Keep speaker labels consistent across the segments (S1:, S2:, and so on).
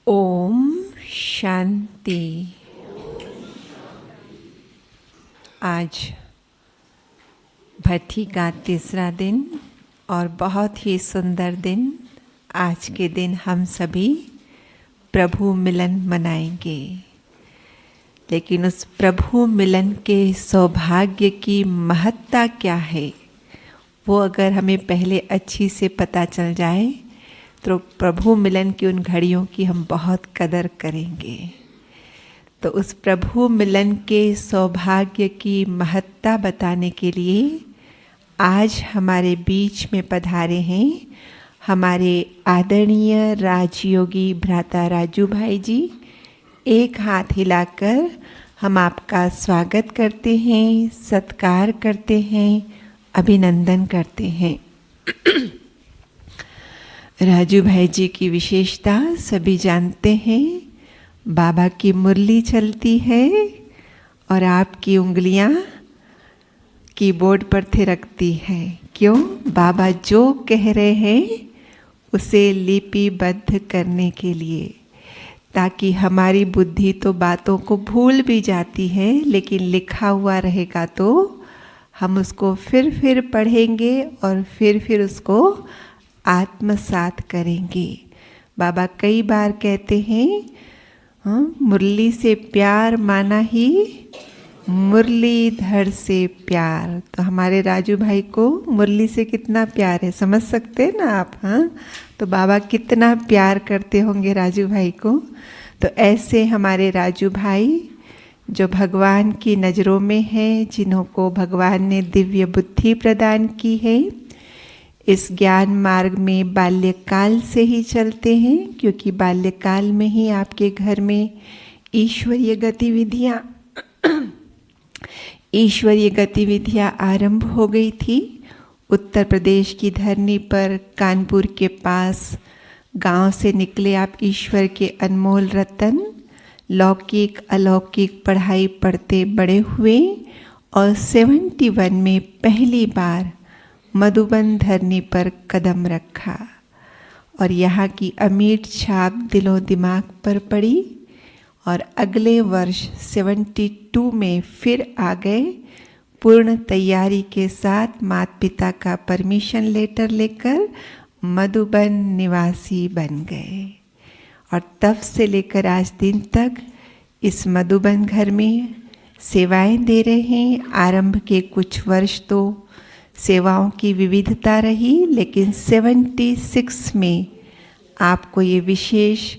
S1: ओम शांति। आज भट्टी का तीसरा दिन और बहुत ही सुंदर दिन। आज के दिन हम सभी प्रभु मिलन मनाएंगे, लेकिन उस प्रभु मिलन के सौभाग्य की महत्ता क्या है, वो अगर हमें पहले अच्छी से पता चल जाए तो प्रभु मिलन की उन घड़ियों की हम बहुत कदर करेंगे। तो उस प्रभु मिलन के सौभाग्य की महत्ता बताने के लिए आज हमारे बीच में पधारे हैं हमारे आदरणीय राजयोगी भ्राता राजू भाई जी। एक हाथ हिलाकर हम आपका स्वागत करते हैं, सत्कार करते हैं, अभिनंदन करते हैं। राजू भाई जी की विशेषता सभी जानते हैं। बाबा की मुरली चलती है और आपकी उंगलियां कीबोर्ड पर थिरकती हैं। क्यों? बाबा जो कह रहे हैं उसे लिपिबद्ध करने के लिए, ताकि हमारी बुद्धि तो बातों को भूल भी जाती है, लेकिन लिखा हुआ रहेगा तो हम उसको फिर पढ़ेंगे और फिर उसको आत्मसात करेंगे। बाबा कई बार कहते हैं मुरली से प्यार माना ही मुरलीधर से प्यार। तो हमारे राजू भाई को मुरली से कितना प्यार है, समझ सकते हैं ना आप? तो बाबा कितना प्यार करते होंगे राजू भाई को। तो ऐसे हमारे राजू भाई जो भगवान की नज़रों में हैं, जिन्हों को भगवान ने दिव्य बुद्धि प्रदान की है, इस ज्ञान मार्ग में बाल्यकाल से ही चलते हैं, क्योंकि बाल्यकाल में ही आपके घर में ईश्वरीय गतिविधियाँ आरंभ हो गई थी। उत्तर प्रदेश की धरनी पर कानपुर के पास गांव से निकले आप ईश्वर के अनमोल रतन, लौकिक अलौकिक पढ़ाई पढ़ते बड़े हुए और 71 में पहली बार मधुबन धरनी पर कदम रखा और यहाँ की अमीट छाप दिलो दिमाग पर पड़ी। और अगले वर्ष 72 में फिर आ गए, पूर्ण तैयारी के साथ माता पिता का परमिशन लेटर लेकर मधुबन निवासी बन गए। और तब से लेकर आज दिन तक इस मधुबन घर में सेवाएं दे रहे हैं। आरंभ के कुछ वर्ष तो सेवाओं की विविधता रही, लेकिन 76 में आपको ये विशेष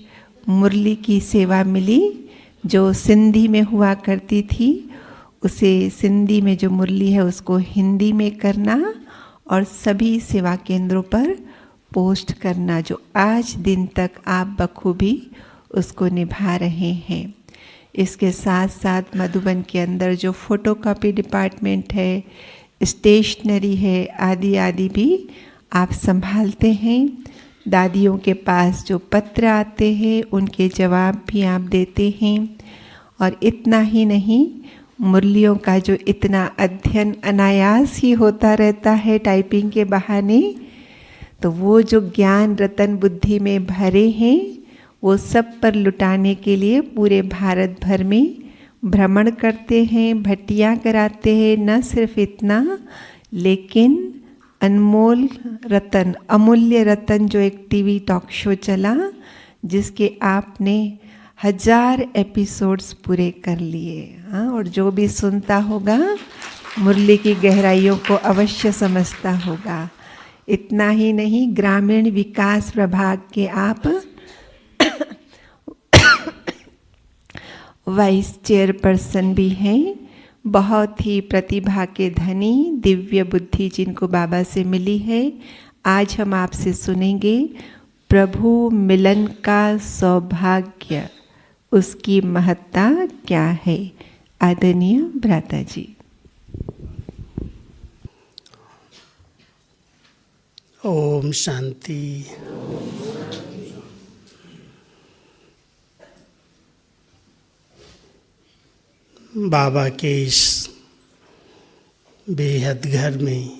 S1: मुरली की सेवा मिली, जो सिंधी में हुआ करती थी। उसे सिंधी में जो मुरली है उसको हिंदी में करना और सभी सेवा केंद्रों पर पोस्ट करना, जो आज दिन तक आप बखूबी उसको निभा रहे हैं। इसके साथ साथ मधुबन के अंदर जो फोटोकॉपी डिपार्टमेंट है, स्टेशनरी है, आदि भी आप संभालते हैं। दादियों के पास जो पत्र आते हैं उनके जवाब भी आप देते हैं। और इतना ही नहीं, मुरलियों का जो इतना अध्ययन अनायास ही होता रहता है टाइपिंग के बहाने, तो वो जो ज्ञान रतन बुद्धि में भरे हैं वो सब पर लुटाने के लिए पूरे भारत भर में भ्रमण करते हैं, भट्टियाँ कराते हैं। न सिर्फ इतना, लेकिन अनमोल रतन, अमूल्य रतन, जो एक टीवी टॉक शो चला जिसके आपने 1000 एपिसोड्स पूरे कर लिए। और जो भी सुनता होगा मुरली की गहराइयों को अवश्य समझता होगा। इतना ही नहीं, ग्रामीण विकास विभाग के आप वाइस चेयरपर्सन भी हैं। बहुत ही प्रतिभा के धनी, दिव्य बुद्धि जिनको बाबा से मिली है। आज हम आपसे सुनेंगे प्रभु मिलन का सौभाग्य, उसकी महत्ता क्या है। आदरणीय भ्राता जी।
S2: ओम शांति। बाबा के इस बेहद घर में,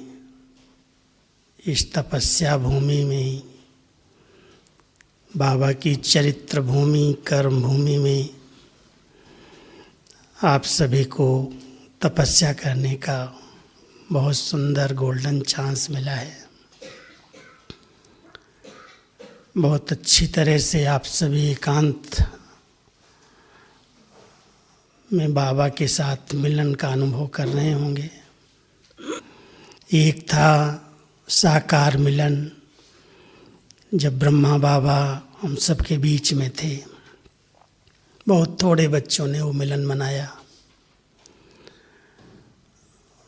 S2: इस तपस्या भूमि में बाबा की चरित्र भूमि कर्म भूमि में आप सभी को तपस्या करने का बहुत सुंदर गोल्डन चांस मिला है। बहुत अच्छी तरह से आप सभी एकांत में बाबा के साथ मिलन का अनुभव कर रहे होंगे। एक था साकार मिलन, जब ब्रह्मा बाबा हम सबके बीच में थे। बहुत थोड़े बच्चों ने वो मिलन मनाया।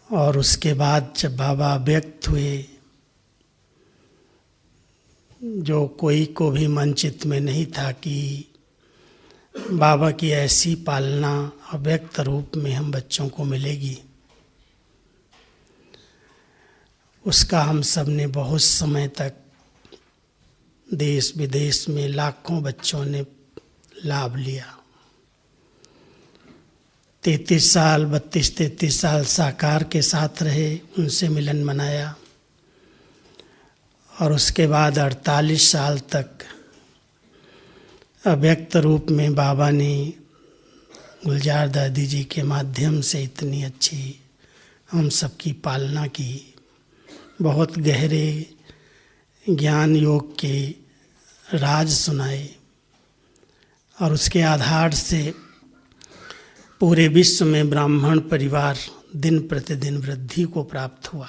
S2: और उसके बाद जब बाबा व्यक्त हुए, जो कोई को भी मन चित्त में नहीं था कि बाबा की ऐसी पालना अव्यक्त रूप में हम बच्चों को मिलेगी। उसका हम सब ने बहुत समय तक देश विदेश में लाखों बच्चों ने लाभ लिया। 33 साल 32-33 साल साकार के साथ रहे, उनसे मिलन मनाया। और उसके बाद 48 साल तक अव्यक्त रूप में बाबा ने गुलजार दादी जी के माध्यम से इतनी अच्छी हम सबकी पालना की। बहुत गहरे ज्ञान योग के राज सुनाए और उसके आधार से पूरे विश्व में ब्राह्मण परिवार दिन प्रतिदिन वृद्धि को प्राप्त हुआ।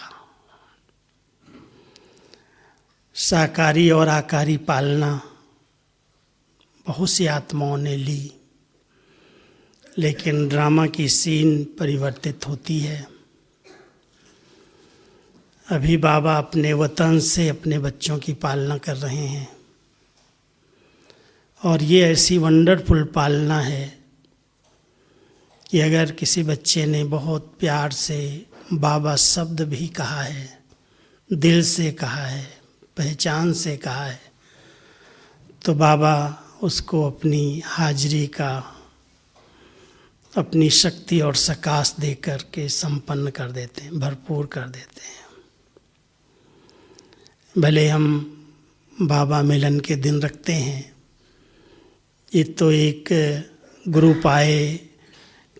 S2: साकारी और आकारी पालना बहुत सी आत्माओं ने ली, लेकिन ड्रामा की सीन परिवर्तित होती है। अभी बाबा अपने वतन से अपने बच्चों की पालना कर रहे हैं और ये ऐसी वंडरफुल पालना है कि अगर किसी बच्चे ने बहुत प्यार से बाबा शब्द भी कहा है, दिल से कहा है, पहचान से कहा है, तो बाबा उसको अपनी हाजिरी का अपनी शक्ति और सकाश दे कर के संपन्न कर देते हैं, भरपूर कर देते हैं। भले हम बाबा मिलन के दिन रखते हैं, ये तो एक ग्रुप आए,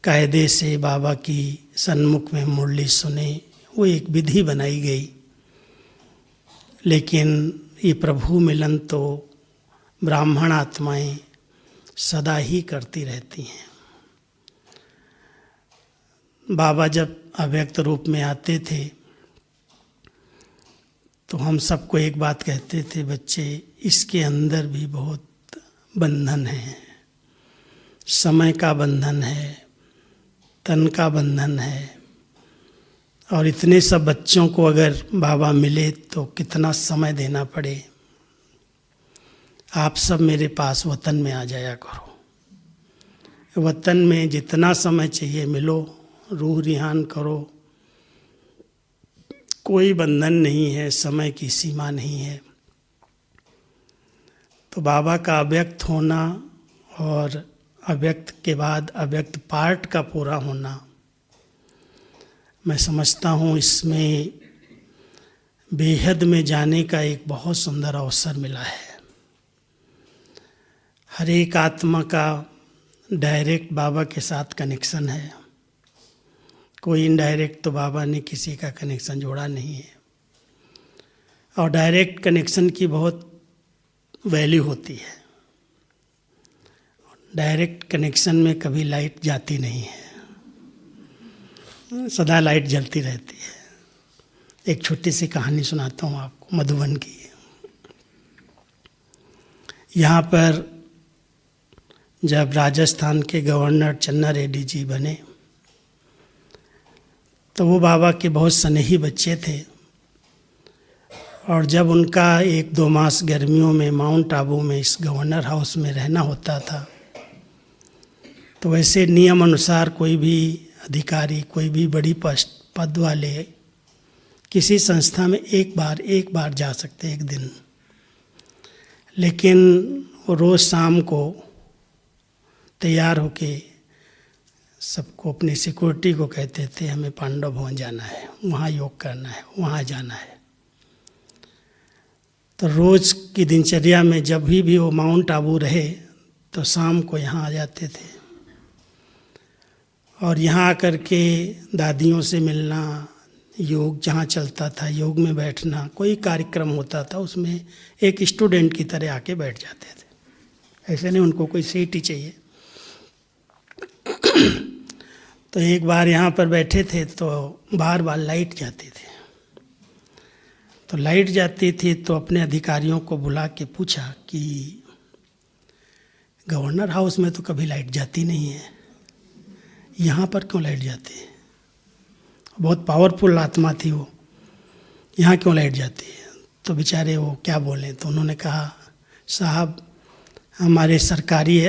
S2: कायदे से बाबा की सन्मुख में मुरली सुने, वो एक विधि बनाई गई। लेकिन ये प्रभु मिलन तो ब्राह्मण आत्माएं सदा ही करती रहती हैं। बाबा जब अव्यक्त रूप में आते थे तो हम सबको एक बात कहते थे, बच्चे इसके अंदर भी बहुत बंधन है। समय का बंधन है, तन का बंधन है। और इतने सब बच्चों को अगर बाबा मिले तो कितना समय देना पड़े। आप सब मेरे पास वतन में आ जाया करो। वतन में जितना समय चाहिए मिलो, रूह रिहान करो। कोई बंधन नहीं है, समय की सीमा नहीं है। तो बाबा का अव्यक्त होना और अव्यक्त के बाद अव्यक्त पार्ट का पूरा होना, मैं समझता हूँ इसमें बेहद में जाने का एक बहुत सुंदर अवसर मिला है। हर एक आत्मा का डायरेक्ट बाबा के साथ कनेक्शन है, कोई इनडायरेक्ट तो बाबा ने किसी का कनेक्शन जोड़ा नहीं है। और डायरेक्ट कनेक्शन की बहुत वैल्यू होती है। डायरेक्ट कनेक्शन में कभी लाइट जाती नहीं है, सदा लाइट जलती रहती है। एक छोटी सी कहानी सुनाता हूँ आपको मधुबन की। यहाँ पर जब राजस्थान के गवर्नर चन्ना रेड्डी जी बने तो वो बाबा के बहुत स्नेही बच्चे थे। और जब उनका 1-2 मास गर्मियों में माउंट आबू में इस गवर्नर हाउस में रहना होता था, तो वैसे नियम अनुसार कोई भी अधिकारी, कोई भी बड़ी पद वाले किसी संस्था में एक बार जा सकते, एक दिन। लेकिन वो रोज़ शाम को तैयार होके सबको, अपनी सिक्योरिटी को कहते थे, हमें पांडव भवन जाना है, वहाँ योग करना है, वहाँ जाना है। तो रोज़ की दिनचर्या में जब भी वो माउंट आबू रहे तो शाम को यहाँ आ जाते थे और यहाँ आकर के दादियों से मिलना, योग जहाँ चलता था योग में बैठना, कोई कार्यक्रम होता था उसमें एक स्टूडेंट की तरह आके बैठ जाते थे। ऐसे नहीं उनको कोई सीट ही चाहिए। तो एक बार यहाँ पर बैठे थे तो बार बार लाइट जाती थी। तो लाइट जाती थी तो अपने अधिकारियों को बुला के पूछा कि गवर्नर हाउस में तो कभी लाइट जाती नहीं है, यहाँ पर क्यों लाइट जाती है? बहुत पावरफुल आत्मा थी वो, यहाँ क्यों लाइट जाती है? तो बेचारे वो क्या बोले, तो उन्होंने कहा साहब हमारे सरकारी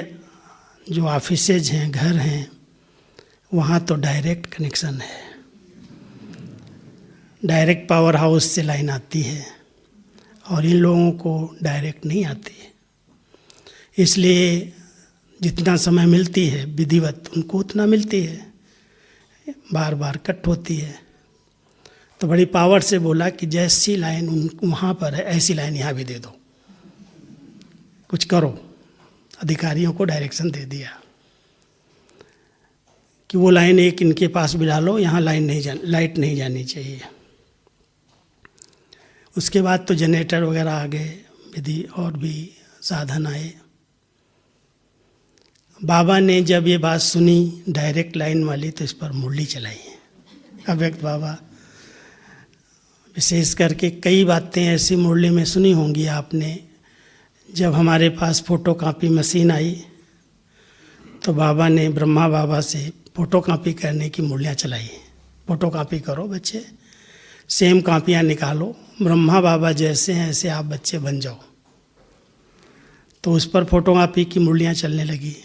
S2: जो ऑफिसेज हैं, घर हैं, वहाँ तो डायरेक्ट कनेक्शन है, डायरेक्ट पावर हाउस से लाइन आती है और इन लोगों को डायरेक्ट नहीं आती है, इसलिए जितना समय मिलती है विधिवत उनको उतना मिलती है, बार बार कट होती है। तो बड़ी पावर से बोला कि जैसी लाइन वहाँ पर है ऐसी लाइन यहाँ भी दे दो, कुछ करो। अधिकारियों को डायरेक्शन दे दिया कि वो लाइन एक इनके पास भी डालो, यहाँ लाइट नहीं जानी चाहिए। उसके बाद तो जनरेटर वगैरह आ गए, विधि और भी साधन आए। बाबा ने जब ये बात सुनी डायरेक्ट लाइन वाली तो इस पर मुरली चलाई। अव्यक्त बाबा विशेष करके कई बातें ऐसी मुरली में सुनी होंगी आपने। जब हमारे पास फ़ोटोकॉपी मशीन आई तो बाबा ने ब्रह्मा बाबा से फ़ोटोकॉपी करने की मुरलियाँ चलाई। फ़ोटोकॉपी करो बच्चे, सेम कॉपियाँ निकालो, ब्रह्मा बाबा जैसे हैं ऐसे आप बच्चे बन जाओ। तो उस पर फ़ोटोकॉपी की मुरलियाँ चलने लगी।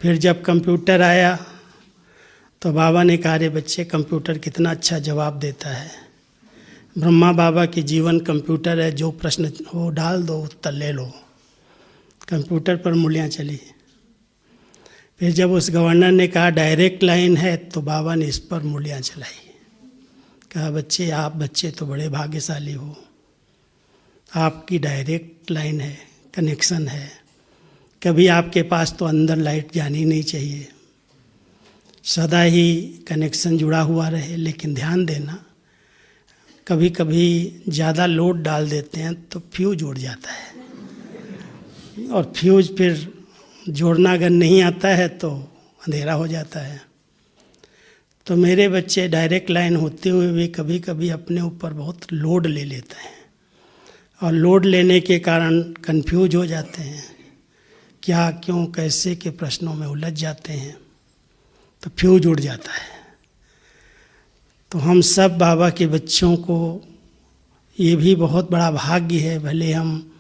S2: फिर जब कंप्यूटर आया तो बाबा ने कहा रे बच्चे कंप्यूटर कितना अच्छा जवाब देता है, ब्रह्मा बाबा की जीवन कंप्यूटर है, जो प्रश्न हो डाल दो उत्तर ले लो। कंप्यूटर पर मुरलियाँ चली। फिर जब उस गवर्नर ने कहा डायरेक्ट लाइन है तो बाबा ने इस पर मुरलियाँ चलाई। कहा बच्चे आप बच्चे तो बड़े भाग्यशाली हो, आपकी डायरेक्ट लाइन है, कनेक्शन है, कभी आपके पास तो अंदर लाइट जानी नहीं चाहिए, सदा ही कनेक्शन जुड़ा हुआ रहे। लेकिन ध्यान देना कभी कभी ज़्यादा लोड डाल देते हैं तो फ्यूज उड़ जाता है और फ्यूज फिर जोड़ना अगर नहीं आता है तो अंधेरा हो जाता है। तो मेरे बच्चे डायरेक्ट लाइन होते हुए भी कभी कभी अपने ऊपर बहुत लोड ले लेते हैं और लोड लेने के कारण कंफ्यूज हो जाते हैं, क्या क्यों कैसे के प्रश्नों में उलझ जाते हैं, तो फ्यूज उड़ जाता है। तो हम सब बाबा के बच्चों को ये भी बहुत बड़ा भाग्य है। भले हम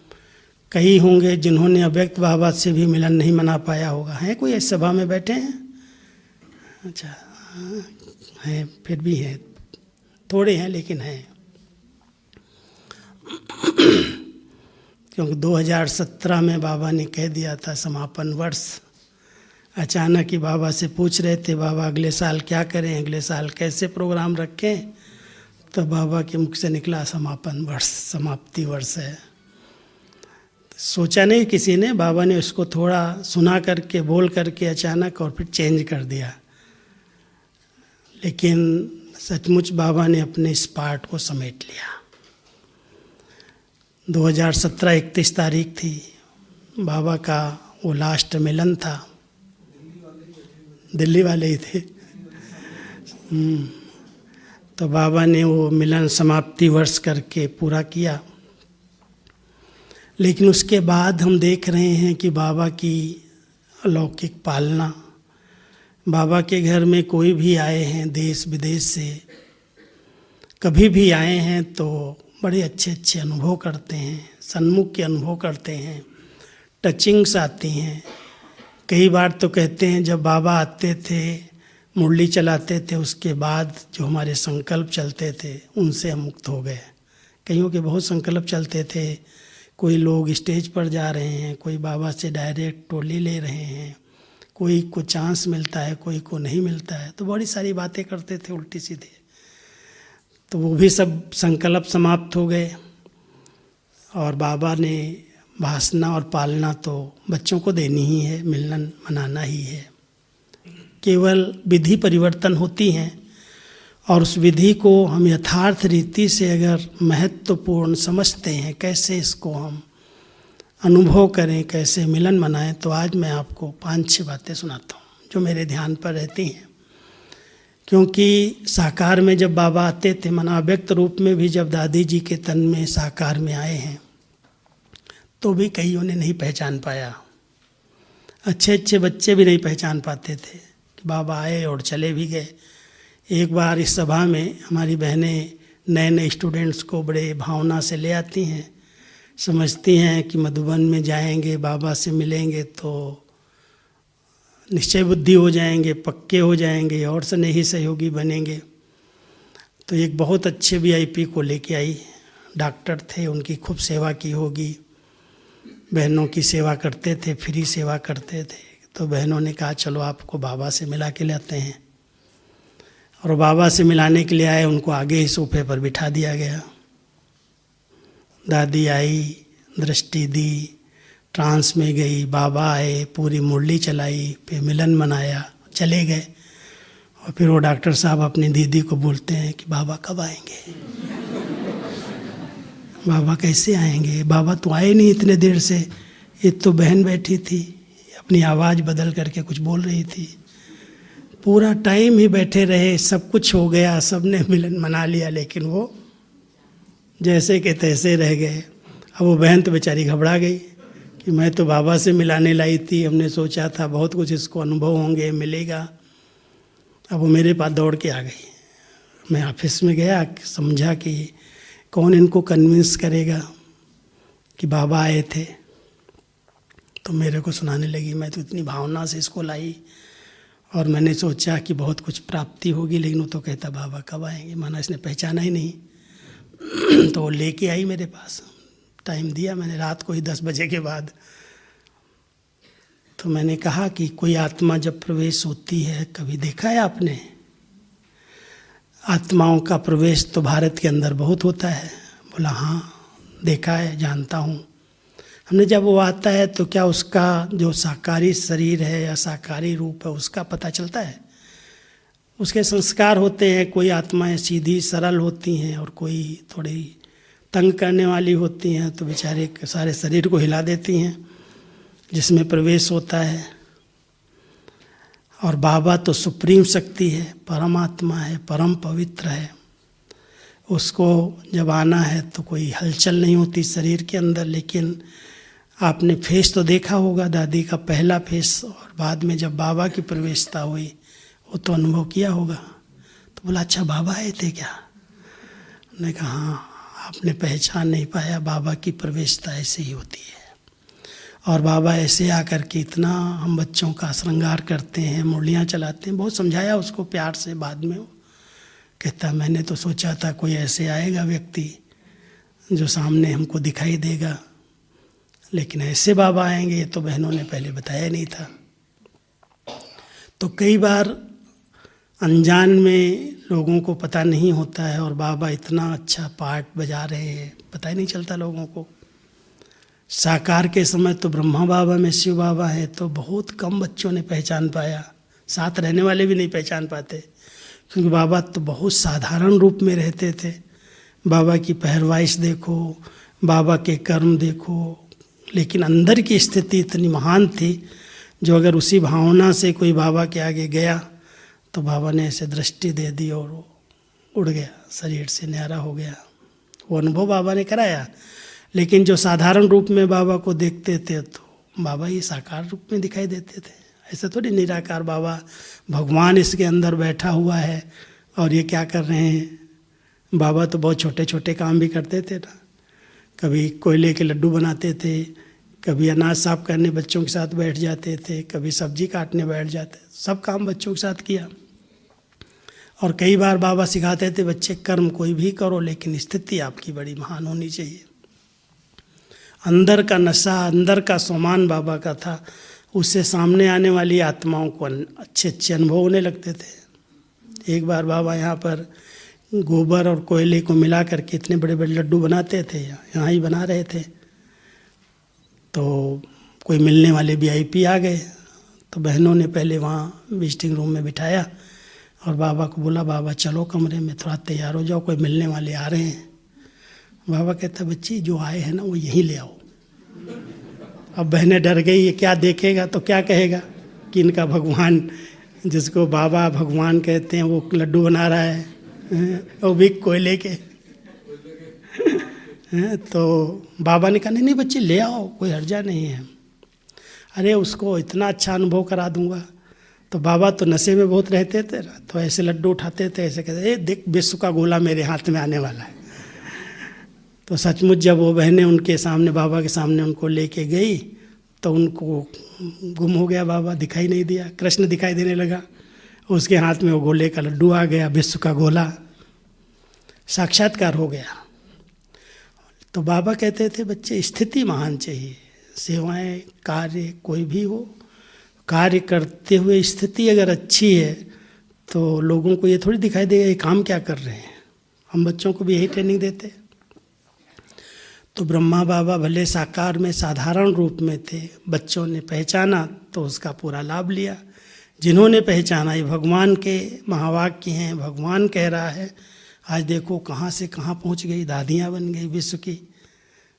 S2: कई होंगे जिन्होंने अव्यक्त बाबा से भी मिलन नहीं मना पाया होगा। हैं कोई इस सभा में बैठे हैं? अच्छा हैं, फिर भी हैं, थोड़े हैं लेकिन हैं। क्योंकि 2017 में बाबा ने कह दिया था समापन वर्ष। अचानक ही बाबा से पूछ रहे थे बाबा अगले साल क्या करें, अगले साल कैसे प्रोग्राम रखें, तो बाबा के मुख से निकला समापन वर्ष, समाप्ति वर्ष है। सोचा नहीं किसी ने, बाबा ने उसको थोड़ा सुना करके बोल करके अचानक और फिर चेंज कर दिया। लेकिन सचमुच बाबा ने अपने इस पार्ट को समेट लिया। 2017 31 तारीख थी, बाबा का वो लास्ट मिलन था। दिल्ली वाले ही थे। तो बाबा ने वो मिलन समाप्ति वर्ष करके पूरा किया। लेकिन उसके बाद हम देख रहे हैं कि बाबा की अलौकिक पालना। बाबा के घर में कोई भी आए हैं देश विदेश से, कभी भी आए हैं तो बड़े अच्छे अच्छे अनुभव करते हैं, सन्मुख के अनुभव करते हैं, टचिंग्स आती हैं। कई बार तो कहते हैं जब बाबा आते थे मुरली चलाते थे, उसके बाद जो हमारे संकल्प चलते थे उनसे हम मुक्त हो गए। कईयों के बहुत संकल्प चलते थे, कोई लोग स्टेज पर जा रहे हैं, कोई बाबा से डायरेक्ट टोली ले रहे हैं, कोई को चांस मिलता है, कोई को नहीं मिलता है, तो बड़ी सारी बातें करते थे उल्टी सीधी। तो वो भी सब संकल्प समाप्त हो गए और बाबा ने भासना और पालना तो बच्चों को देनी ही है, मिलन मनाना ही है। केवल विधि परिवर्तन होती हैं और उस विधि को हम यथार्थ रीति से अगर महत्वपूर्ण समझते हैं, कैसे इसको हम अनुभव करें, कैसे मिलन मनाएं, तो आज मैं आपको 5-6 बातें सुनाता हूँ जो मेरे ध्यान पर रहती हैं। क्योंकि साकार में जब बाबा आते थे, मना व्यक्त रूप में भी जब दादी जी के तन में साकार में आए हैं, तो भी कईयों ने नहीं पहचान पाया। अच्छे अच्छे बच्चे भी नहीं पहचान पाते थे कि बाबा आए और चले भी गए। एक बार इस सभा में हमारी बहनें नए नए स्टूडेंट्स को बड़े भावना से ले आती हैं, समझती हैं कि मधुबन में जाएंगे, बाबा से मिलेंगे तो निश्चय बुद्धि हो जाएंगे, पक्के हो जाएंगे और स्नेही सहयोगी बनेंगे। तो एक बहुत अच्छे VIP को लेके आई, डॉक्टर थे, उनकी खूब सेवा की होगी, बहनों की सेवा करते थे, फ्री सेवा करते थे। तो बहनों ने कहा चलो आपको बाबा से मिला के लाते हैं, और बाबा से मिलाने के लिए आए। उनको आगे ही सोफे पर बिठा दिया गया। दादी आई, दृष्टि दी, ट्रांस में गई, बाबा आए, पूरी मुरली चलाई, फिर मिलन मनाया, चले गए। और फिर वो डॉक्टर साहब अपनी दीदी को बोलते हैं कि बाबा कब आएंगे, बाबा कैसे आएंगे, बाबा तो आए नहीं इतने देर से। ये तो बहन बैठी थी, अपनी आवाज़ बदल करके कुछ बोल रही थी। पूरा टाइम ही बैठे रहे, सब कुछ हो गया, सब ने मिलन मना लिया, लेकिन वो जैसे के तैसे रह गए। अब वो बहन तो बेचारी घबरा गई कि मैं तो बाबा से मिलाने लाई थी, हमने सोचा था बहुत कुछ इसको अनुभव होंगे, मिलेगा। अब वो मेरे पास दौड़ के आ गई। मैं ऑफिस में गया, समझा कि कौन इनको कन्विंस करेगा कि बाबा आए थे। तो मेरे को सुनाने लगी, मैं तो इतनी भावना से इसको लाई और मैंने सोचा कि बहुत कुछ प्राप्ति होगी, लेकिन वो तो कहता बाबा कब आएंगे, माना इसने पहचाना ही नहीं। तो वो लेके आई मेरे पास, टाइम दिया मैंने रात को ही 10 बजे के बाद। तो मैंने कहा कि कोई आत्मा जब प्रवेश होती है, कभी देखा है आपने? आत्माओं का प्रवेश तो भारत के अंदर बहुत होता है। बोला हाँ देखा है, जानता हूँ। हमने जब वो आता है तो क्या उसका जो साकारी शरीर है या साकारी रूप है उसका पता चलता है? उसके संस्कार होते हैं। कोई आत्माएं सीधी सरल होती हैं और कोई थोड़ी तंग करने वाली होती हैं, तो बेचारे सारे शरीर को हिला देती हैं जिसमें प्रवेश होता है। और बाबा तो सुप्रीम शक्ति है, परमात्मा है, परम पवित्र है। उसको जब आना है तो कोई हलचल नहीं होती शरीर के अंदर। लेकिन आपने फेस तो देखा होगा, दादी का पहला फेस, और बाद में जब बाबा की प्रवेशता हुई वो तो अनुभव किया होगा। तो बोला अच्छा बाबा आए थे क्या? मैंने कहा हाँ, आपने पहचान नहीं पाया, बाबा की प्रवेशता ऐसे ही होती है। और बाबा ऐसे आकर के इतना हम बच्चों का श्रृंगार करते हैं, मुरलियाँ चलाते हैं। बहुत समझाया उसको प्यार से, बाद में वो कहता मैंने तो सोचा था कोई ऐसे आएगा व्यक्ति जो सामने हमको दिखाई देगा, लेकिन ऐसे बाबा आएंगे ये तो बहनों ने पहले बताया नहीं था। तो कई बार अनजान में लोगों को पता नहीं होता है, और बाबा इतना अच्छा पार्ट बजा रहे हैं, पता ही नहीं चलता लोगों को। साकार के समय तो ब्रह्मा बाबा में शिव बाबा है, तो बहुत कम बच्चों ने पहचान पाया, साथ रहने वाले भी नहीं पहचान पाते, क्योंकि बाबा तो बहुत साधारण रूप में रहते थे। बाबा की पहरवाइश देखो, बाबा के कर्म देखो, लेकिन अंदर की स्थिति इतनी महान थी जो अगर उसी भावना से कोई बाबा के आगे गया तो बाबा ने ऐसे दृष्टि दे दी और वो उड़ गया, शरीर से न्यारा हो गया। वो अनुभव बाबा ने कराया। लेकिन जो साधारण रूप में बाबा को देखते थे तो बाबा ये साकार रूप में दिखाई देते थे। ऐसे थोड़ी निराकार बाबा भगवान इसके अंदर बैठा हुआ है और ये क्या कर रहे हैं। बाबा तो बहुत छोटे छोटे काम भी करते थे ना, कभी कोयले के लड्डू बनाते थे, कभी अनाज साफ करने बच्चों के साथ बैठ जाते थे, कभी सब्जी काटने बैठ जाते, सब काम बच्चों के साथ किया। और कई बार बाबा सिखाते थे बच्चे कर्म कोई भी करो लेकिन स्थिति आपकी बड़ी महान होनी चाहिए। अंदर का नशा, अंदर का सामान बाबा का था, उससे सामने आने वाली आत्माओं को अच्छे अच्छे अनुभव होने लगते थे। एक बार बाबा यहाँ पर गोबर और कोयले को मिला करके इतने बड़े बड़े लड्डू बनाते थे, यहाँ ही बना रहे थे। तो कोई मिलने वाले VIP आ गए, तो बहनों ने पहले वहाँ विजिटिंग रूम में बिठाया और बाबा को बोला, बाबा चलो कमरे में, थोड़ा तैयार हो जाओ, कोई मिलने वाले आ रहे हैं। बाबा कहता, बच्ची जो आए हैं ना वो यहीं ले आओ। अब बहनें डर गई, ये क्या देखेगा तो क्या कहेगा कि इनका भगवान, जिसको बाबा भगवान कहते हैं, वो लड्डू बना रहा है, वो भी कोयले के। तो बाबा ने कहा, नहीं नहीं बच्चे ले आओ, कोई हर्जा नहीं है। अरे उसको इतना अच्छा अनुभव करा दूंगा। तो बाबा तो नशे में बहुत रहते थे, तो ऐसे लड्डू उठाते थे, ऐसे कहते, ए देख विश्व का गोला मेरे हाथ में आने वाला है। तो सचमुच जब वो बहनें उनके सामने, बाबा के सामने उनको लेके गई, तो उनको गुम हो गया बाबा, दिखाई नहीं दिया। कृष्ण दिखाई देने लगा, उसके हाथ में वो गोले का लड्डू आ गया, विश्व का गोला, साक्षात्कार हो गया। तो बाबा कहते थे, बच्चे स्थिति महान चाहिए, सेवाएं कार्य कोई भी हो, कार्य करते हुए स्थिति अगर अच्छी है तो लोगों को ये थोड़ी दिखाई देगा ये काम क्या कर रहे हैं। हम बच्चों को भी यही ट्रेनिंग देते। तो ब्रह्मा बाबा भले साकार में साधारण रूप में थे, बच्चों ने पहचाना तो उसका पूरा लाभ लिया। जिन्होंने पहचाना ये भगवान के महावाक्य हैं, भगवान कह रहा है, आज देखो कहाँ से कहाँ पहुँच गई, दादियाँ बन गई विश्व की।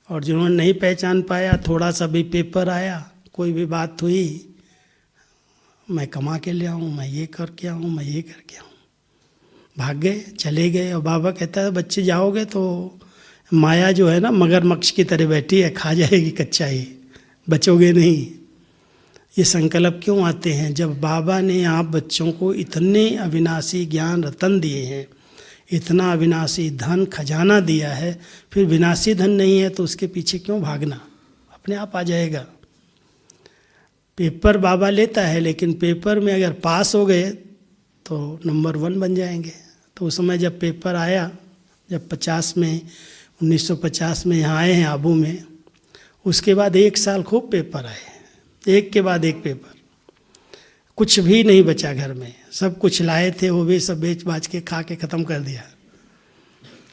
S2: और जिन्होंने नहीं पहचान पाया, थोड़ा सा भी पेपर आया, कोई भी बात हुई, मैं कमा के ले आऊँ, मैं ये करके आऊँ, मैं ये करके आऊँ, भाग गए, चले गए। और बाबा कहता है, बच्चे जाओगे तो माया जो है ना मगरमच्छ की तरह बैठी है, खा जाएगी कच्चा ही, बचोगे नहीं। ये संकल्प क्यों आते हैं? जब बाबा ने आप बच्चों को इतने अविनाशी ज्ञान रतन दिए हैं, इतना अविनाशी धन खजाना दिया है, फिर विनाशी धन नहीं है तो उसके पीछे क्यों भागना, अपने आप आ जाएगा। पेपर बाबा लेता है, लेकिन पेपर में अगर पास हो गए तो नंबर 1 बन जाएंगे। तो उस समय जब पेपर आया, जब 1950 में यहाँ आए हैं आबू में, उसके बाद 1 साल खूब पेपर आए, एक के बाद एक पेपर, कुछ भी नहीं बचा घर में, सब कुछ लाए थे वो भी सब बेच बाच के खा के ख़त्म कर दिया।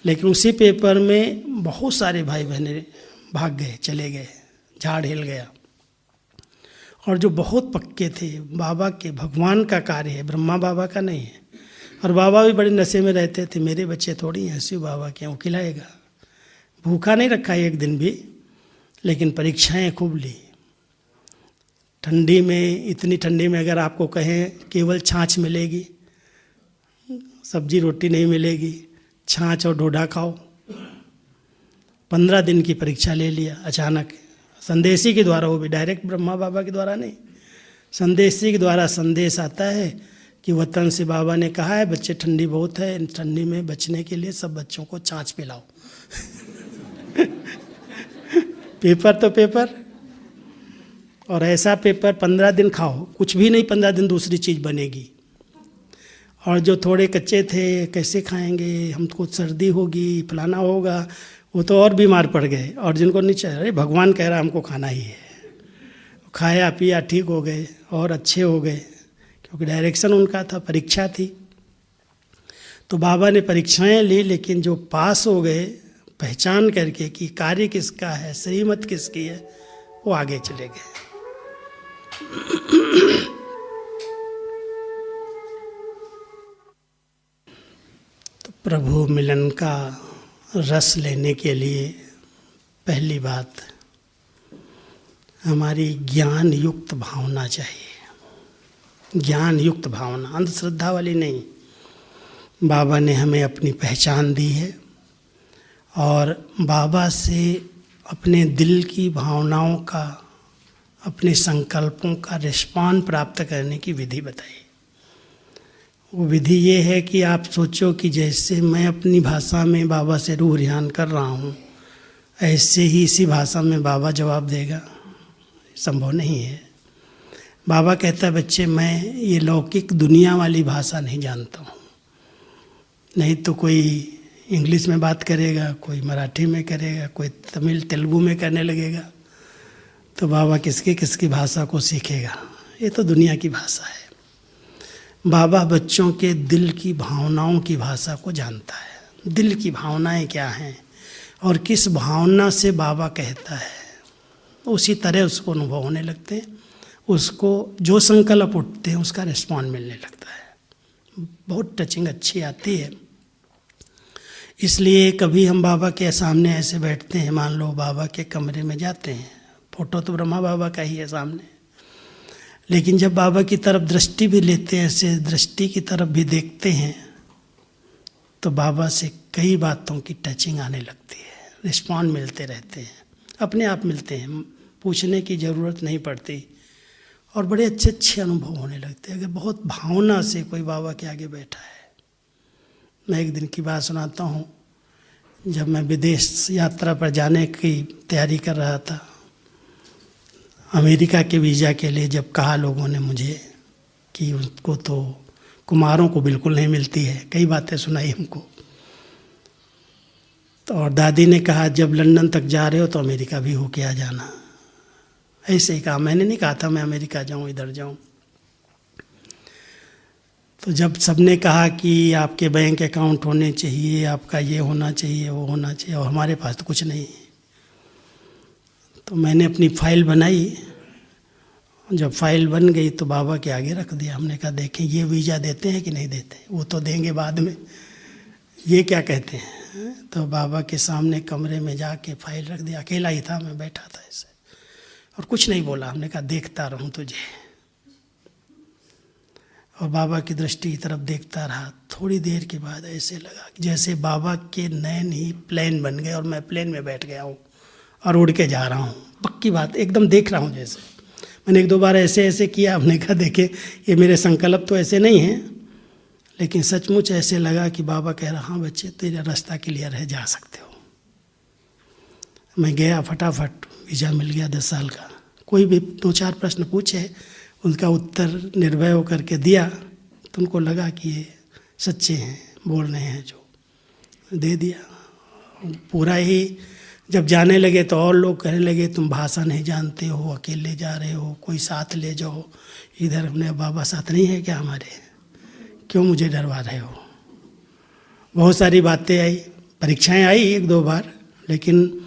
S2: लेकिन उसी पेपर में बहुत सारे भाई बहनें भाग गए, चले गए, झाड़ हिल गया। और जो बहुत पक्के थे, बाबा के भगवान का कार्य है, ब्रह्मा बाबा का नहीं है। और बाबा भी बड़े नशे में रहते थे, मेरे बच्चे थोड़ी हैं, शिव बाबा के, वो खिलाएगा। भूखा नहीं रखा एक दिन भी, लेकिन परीक्षाएं खूब ली। ठंडी में, इतनी ठंडी में अगर आपको कहें केवल छाछ मिलेगी, सब्जी रोटी नहीं मिलेगी, छाछ और ढोढा खाओ। 15 दिन की परीक्षा ले लिया अचानक, संदेशी के द्वारा, वो भी डायरेक्ट ब्रह्मा बाबा के द्वारा नहीं, संदेशी के द्वारा संदेश आता है कि वतन से बाबा ने कहा है बच्चे ठंडी बहुत है, ठंडी में बचने के लिए सब बच्चों को छाछ पिलाओ। पेपर तो पेपर, और ऐसा पेपर 15 दिन खाओ, कुछ भी नहीं, 15 दिन दूसरी चीज़ बनेगी। और जो थोड़े कच्चे थे, कैसे खाएंगे, हमको सर्दी होगी, फलाना होगा, वो तो और बीमार पड़ गए। और जिनको नहीं चाहिए, अरे भगवान कह रहा हमको खाना ही है, खाया पिया, ठीक हो गए और अच्छे हो गए, क्योंकि डायरेक्शन उनका था, परीक्षा थी। तो बाबा ने परीक्षाएं ली, लेकिन जो पास हो गए पहचान करके कि कार्य किसका है, श्रीमत किसकी है, वो आगे चले गए। तो प्रभु मिलन का रस लेने के लिए पहली बात हमारी ज्ञान युक्त भावना चाहिए, ज्ञान युक्त भावना, अंधश्रद्धा वाली नहीं। बाबा ने हमें अपनी पहचान दी है और बाबा से अपने दिल की भावनाओं का, अपने संकल्पों का रिस्पॉन्स प्राप्त करने की विधि बताई। वो विधि ये है कि आप सोचो कि जैसे मैं अपनी भाषा में बाबा से रूह ध्यान कर रहा हूँ, ऐसे ही इसी भाषा में बाबा जवाब देगा, संभव नहीं है। बाबा कहता है बच्चे मैं ये लौकिक दुनिया वाली भाषा नहीं जानता हूँ, नहीं तो कोई इंग्लिश में बात करेगा, कोई मराठी में करेगा, कोई तमिल तेलुगु में करने लगेगा, तो बाबा किसकी किसकी भाषा को सीखेगा? ये तो दुनिया की भाषा है। बाबा बच्चों के दिल की भावनाओं की भाषा को जानता है। दिल की भावनाएं क्या हैं और किस भावना से बाबा कहता है, उसी तरह उसको अनुभव होने लगते हैं। उसको जो संकल्प उठते हैं उसका रिस्पॉन्ड मिलने लगता है। बहुत टचिंग अच्छी आती है। इसलिए कभी हम बाबा के सामने ऐसे बैठते हैं, मान लो बाबा के कमरे में जाते हैं, फोटो तो ब्रह्मा बाबा का ही है सामने, लेकिन जब बाबा की तरफ दृष्टि भी लेते हैं, ऐसे दृष्टि की तरफ भी देखते हैं, तो बाबा से कई बातों की टचिंग आने लगती है, रिस्पॉन्ड मिलते रहते हैं, अपने आप मिलते हैं, पूछने की ज़रूरत नहीं पड़ती और बड़े अच्छे अच्छे अनुभव होने लगते हैं अगर बहुत भावना से कोई बाबा के आगे बैठा है। मैं एक दिन की बात सुनाता हूँ। जब मैं विदेश यात्रा पर जाने की तैयारी कर रहा था, अमेरिका के वीज़ा के लिए जब कहा लोगों ने मुझे कि उसको तो कुमारों को बिल्कुल नहीं मिलती है, कई बातें सुनाई हमको। तो और दादी ने कहा जब लंदन तक जा रहे हो तो अमेरिका भी होके आ जाना। ऐसे ही कहा, मैंने नहीं कहा था मैं अमेरिका जाऊं, इधर जाऊं। तो जब सबने कहा कि आपके बैंक अकाउंट होने चाहिए, आपका ये होना चाहिए, वो होना चाहिए, और हमारे पास तो कुछ नहीं। तो मैंने अपनी फाइल बनाई। जब फाइल बन गई तो बाबा के आगे रख दिया। हमने कहा देखें ये वीज़ा देते हैं कि नहीं देते, वो तो देंगे बाद में, ये क्या कहते हैं। तो बाबा के सामने कमरे में जाके फाइल रख दिया। अकेला ही था, मैं बैठा था ऐसे और कुछ नहीं बोला। हमने कहा देखता रहूं तुझे, और बाबा की दृष्टि की तरफ देखता रहा। थोड़ी देर के बाद ऐसे लगा कि जैसे बाबा के नैन ही प्लेन बन गए और मैं प्लेन में बैठ गया हूँ और उड़ के जा रहा हूँ। पक्की बात, एकदम देख रहा हूँ जैसे। मैंने एक दो बार ऐसे ऐसे किया। हमने कहा देखे ये मेरे संकल्प तो ऐसे नहीं हैं, लेकिन सचमुच ऐसे लगा कि बाबा कह रहा हाँ बच्चे तेरा रास्ता क्लियर है, जा सकते हो। मैं गया, फटाफट वीज़ा मिल गया 10 साल का। कोई भी 2-4 प्रश्न पूछे, उनका उत्तर निर्भय होकर के दिया, तो उनको लगा कि ये सच्चे हैं, बोल रहे हैं जो, दे दिया। पूरा ही जब जाने लगे तो और लोग कहने लगे तुम भाषा नहीं जानते हो, अकेले जा रहे हो, कोई साथ ले जाओ इधर। हमने बाबा साथ नहीं है क्या हमारे, क्यों मुझे डरवा रहे हो। बहुत सारी बातें आई, परीक्षाएं आई 1-2 बार, लेकिन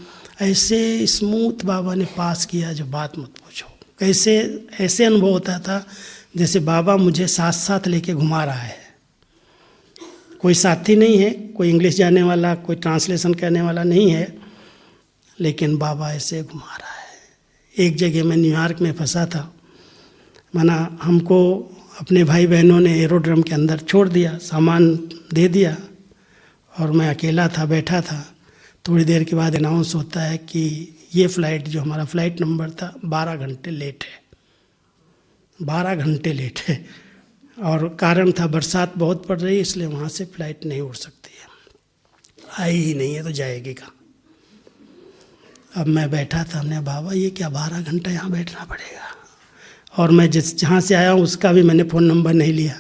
S2: ऐसे स्मूथ बाबा ने पास किया जो बात मत पूछो। कैसे ऐसे अनुभव होता था जैसे बाबा मुझे साथ साथ लेके घुमा रहा है। कोई साथी नहीं है, कोई इंग्लिश जानने वाला, कोई ट्रांसलेशन करने वाला नहीं है, लेकिन बाबा ऐसे घुमा रहा है। एक जगह मैं न्यूयॉर्क में फंसा था, माना हमको अपने भाई बहनों ने एरोड्रम के अंदर छोड़ दिया, सामान दे दिया और मैं अकेला था, बैठा था। थोड़ी देर के बाद अनाउंस होता है कि ये फ़्लाइट जो हमारा फ़्लाइट नंबर था 12 घंटे लेट है। 12 घंटे लेट है और कारण था बरसात बहुत पड़ रही, इसलिए वहाँ से फ़्लाइट नहीं उड़ सकती है। आई ही नहीं है तो जाएगी कहाँ। अब मैं बैठा था, हमने बाबा ये क्या 12 घंटा यहाँ बैठना पड़ेगा। और मैं जहाँ से आया हूँ उसका भी मैंने फ़ोन नंबर नहीं लिया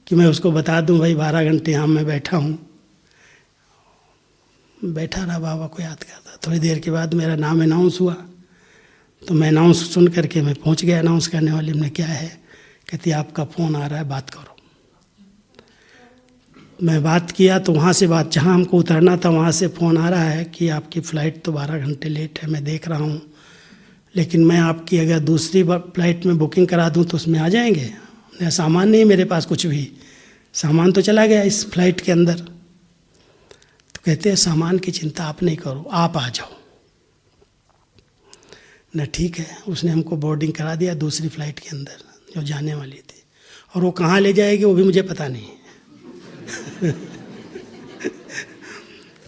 S2: कि मैं उसको बता दूँ भाई 12 घंटे यहाँ मैं बैठा हूँ। बैठा रहा, बाबा को याद करता। थोड़ी देर के बाद मेरा नाम अनाउंस हुआ, तो मैं अनाउंस सुन करके मैं पहुंच गया। अनाउंस करने वाले ने क्या है, कहती आपका फ़ोन आ रहा है, बात करो। मैं बात किया तो वहाँ से बात, जहाँ हमको उतरना था वहाँ से फ़ोन आ रहा है कि आपकी फ़्लाइट तो 12 घंटे लेट है, मैं देख रहा हूँ, लेकिन मैं आपकी अगर दूसरी फ़्लाइट में बुकिंग करा दूँ तो उसमें आ जाएंगे। सामान नहीं मेरे पास कुछ भी, सामान तो चला गया इस फ्लाइट के अंदर। कहते हैं सामान की चिंता आप नहीं करो, आप आ जाओ न। ठीक है, उसने हमको बोर्डिंग करा दिया दूसरी फ़्लाइट के अंदर जो जाने वाली थी, और वो कहाँ ले जाएगी वो भी मुझे पता नहीं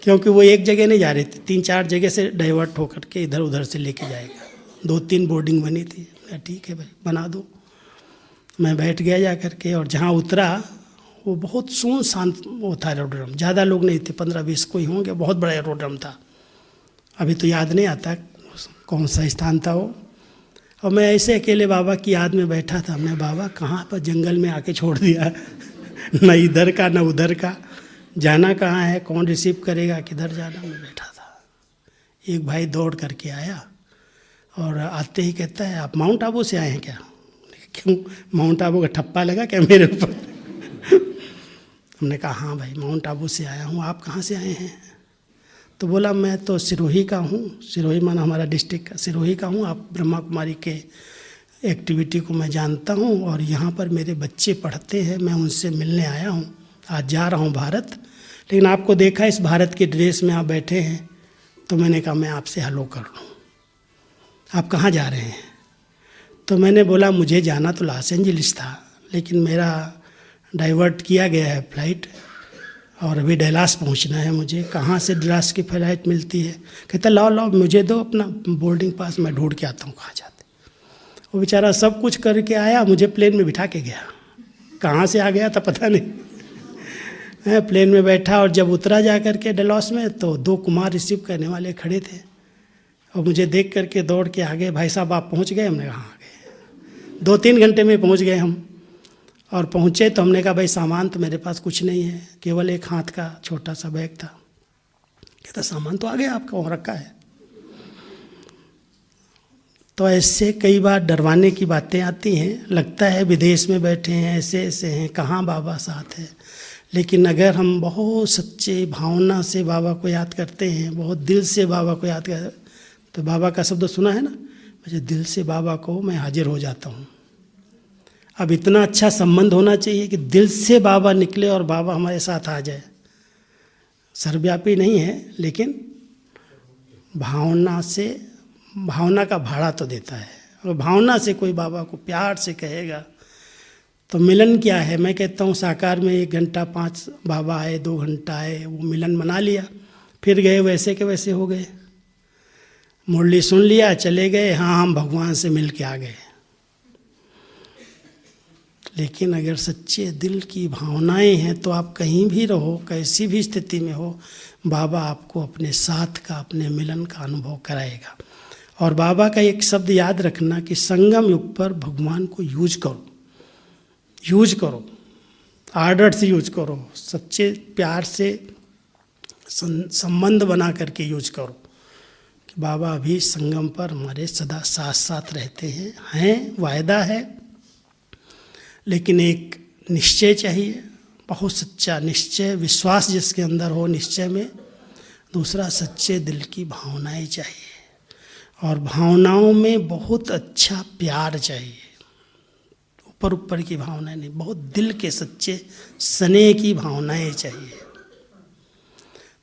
S2: क्योंकि वो एक जगह नहीं जा रही थी, 3-4 जगह से डाइवर्ट होकर के इधर उधर से लेके जाएगा। 2-3 बोर्डिंग बनी थी। ठीक है भाई बना दो। मैं बैठ गया जा करके, और जहाँ उतरा वो बहुत सुनसान वो था एरोड्रम, ज़्यादा लोग नहीं थे, 15-20 कोई होंगे, बहुत बड़ा एरोड्रम था। अभी तो याद नहीं आता कौन सा स्थान था वो। और मैं ऐसे अकेले बाबा की याद में बैठा था। मैं बाबा कहाँ पर जंगल में आके छोड़ दिया न इधर का न उधर का, जाना कहाँ है, कौन रिसीव करेगा, किधर जाना। मैं बैठा था। एक भाई दौड़ करके आया और आते ही कहता है आप माउंट आबू से आए हैं क्या। क्यों, माउंट आबू का ठप्पा लगा क्या मेरे ऊपर? हमने कहा हाँ भाई, माउंट आबू से आया हूँ, आप कहाँ से आए हैं? तो बोला मैं तो सिरोही का हूँ, सिरोही माना हमारा डिस्ट्रिक्ट का, सिरोही का हूँ। आप ब्रह्मा कुमारी के एक्टिविटी को मैं जानता हूँ और यहाँ पर मेरे बच्चे पढ़ते हैं, मैं उनसे मिलने आया हूँ, आज जा रहा हूँ भारत, लेकिन आपको देखा इस भारत के ड्रेस में आप बैठे हैं, तो मैंने कहा मैं आपसे हेलो कर लूँ। आप कहाँ जा रहे हैं? तो मैंने बोला मुझे जाना तो लॉस एंजलिस था, लेकिन मेरा डाइवर्ट किया गया है फ्लाइट और अभी डैलास पहुंचना है मुझे। कहाँ से डैलास की फ्लाइट मिलती है? कहता लाओ लाओ मुझे दो अपना बोर्डिंग पास, मैं ढूंढ के आता हूँ कहाँ जाते। वो बेचारा सब कुछ करके आया, मुझे प्लेन में बिठा के गया, कहाँ से आ गया था पता नहीं। मैं प्लेन में बैठा और जब उतरा जा करके डैलास में, तो 2 कुमार रिसीव करने वाले खड़े थे और मुझे देख करके दौड़ के आ गए, भाई साहब आप पहुँच गए? हमने कहा आ गए, 2-3 घंटे में पहुँच गए हम। और पहुँचे तो हमने कहा भाई सामान तो मेरे पास कुछ नहीं है, केवल एक हाथ का छोटा सा बैग था। कहता सामान तो आ गया आपका, वहाँ रखा है। तो ऐसे कई बार डरवाने की बातें आती हैं, लगता है विदेश में बैठे हैं, ऐसे ऐसे हैं, कहाँ बाबा साथ है। लेकिन अगर हम बहुत सच्चे भावना से बाबा को याद करते हैं, बहुत दिल से बाबा को याद करते, तो बाबा का शब्द सुना है ना, मुझे दिल से बाबा को मैं हाजिर हो जाता हूँ। अब इतना अच्छा संबंध होना चाहिए कि दिल से बाबा निकले और बाबा हमारे साथ आ जाए। सर्वव्यापी नहीं है, लेकिन भावना से, भावना का भाड़ा तो देता है। अगर भावना से कोई बाबा को प्यार से कहेगा तो मिलन क्या है। मैं कहता हूँ साकार में 1 घंटा 5 बाबा आए, 2 घंटा आए, वो मिलन मना लिया, फिर गए वैसे के वैसे हो गए, मुरली सुन लिया चले गए, हाँ हम भगवान से मिल के आ गए। लेकिन अगर सच्चे दिल की भावनाएं हैं तो आप कहीं भी रहो, कैसी भी स्थिति में हो, बाबा आपको अपने साथ का, अपने मिलन का अनुभव कराएगा। और बाबा का एक शब्द याद रखना कि संगम युग पर भगवान को यूज करो, यूज करो, आर्डर से यूज करो, सच्चे प्यार से संबंध बना करके यूज करो कि बाबा अभी संगम पर हमारे सदा साथ साथ रहते हैं, वायदा है, लेकिन एक निश्चय चाहिए, बहुत सच्चा निश्चय, विश्वास जिसके अंदर हो निश्चय में। दूसरा सच्चे दिल की भावनाएं चाहिए, और भावनाओं में बहुत अच्छा प्यार चाहिए, ऊपर ऊपर की भावनाएं नहीं, बहुत दिल के सच्चे स्नेह की भावनाएं चाहिए।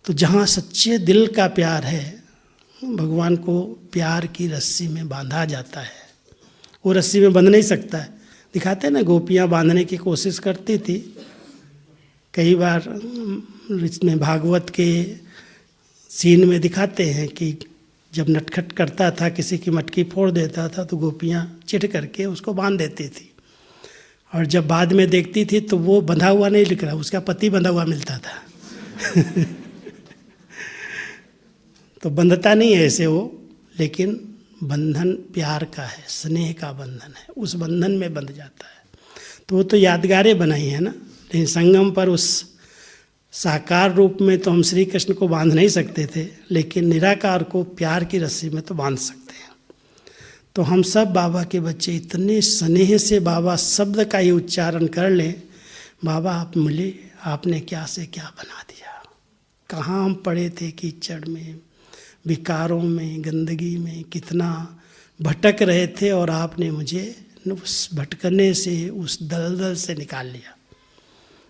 S2: तो जहाँ सच्चे दिल का प्यार है, भगवान को प्यार की रस्सी में बांधा जाता है। वो रस्सी में बंध नहीं सकता है। दिखाते हैं ना, गोपियाँ बांधने की कोशिश करती थी, कई बार इसमें भागवत के सीन में दिखाते हैं कि जब नटखट करता था, किसी की मटकी फोड़ देता था, तो गोपियाँ चिढ़ करके उसको बांध देती थी, और जब बाद में देखती थी तो वो बंधा हुआ नहीं लिख रहा, उसका पति बंधा हुआ मिलता था। तो बंधता नहीं है ऐसे वो, लेकिन बंधन प्यार का है, स्नेह का बंधन है, उस बंधन में बंध जाता है। तो वो तो यादगारें बनाई है ना, लेकिन संगम पर उस साकार रूप में तो हम श्री कृष्ण को बांध नहीं सकते थे, लेकिन निराकार को प्यार की रस्सी में तो बांध सकते हैं। तो हम सब बाबा के बच्चे इतने स्नेह से बाबा शब्द का ही उच्चारण कर लें, बाबा आप मिले, आपने क्या से क्या बना दिया। कहाँ हम पड़े थे कीचड़ में, विकारों में, गंदगी में, कितना भटक रहे थे, और आपने मुझे उस भटकने से, उस दलदल से निकाल लिया।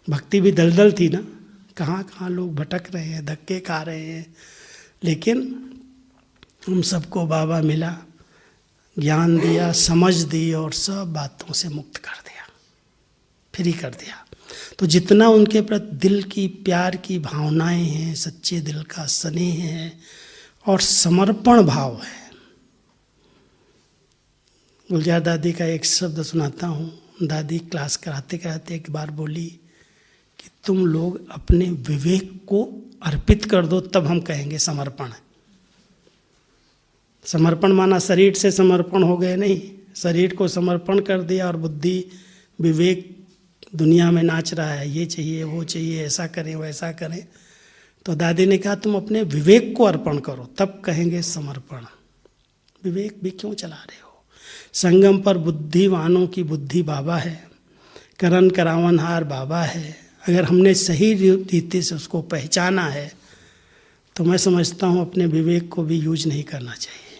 S2: भक्ति भी दलदल थी ना, कहाँ कहाँ लोग भटक रहे हैं, धक्के खा रहे हैं, लेकिन हम सबको बाबा मिला, ज्ञान दिया, समझ दी, और सब बातों से मुक्त कर दिया, फ्री कर दिया। तो जितना उनके प्रति दिल की प्यार की भावनाएं हैं, सच्चे दिल का स्नेह है और समर्पण भाव है। गुलजार दादी का एक शब्द सुनाता हूँ। दादी क्लास कराते कराते एक बार बोली कि तुम लोग अपने विवेक को अर्पित कर दो, तब हम कहेंगे समर्पण है। समर्पण माना शरीर से समर्पण हो गए नहीं, शरीर को समर्पण कर दिया और बुद्धि विवेक दुनिया में नाच रहा है, ये चाहिए वो चाहिए, ऐसा करें वैसा करें। तो दादी ने कहा तुम अपने विवेक को अर्पण करो, तब कहेंगे समर्पण। विवेक भी क्यों चला रहे हो? संगम पर बुद्धिवानों की बुद्धि बाबा है, करण करावनहार बाबा है। अगर हमने सही रीति से उसको पहचाना है तो मैं समझता हूँ अपने विवेक को भी यूज नहीं करना चाहिए,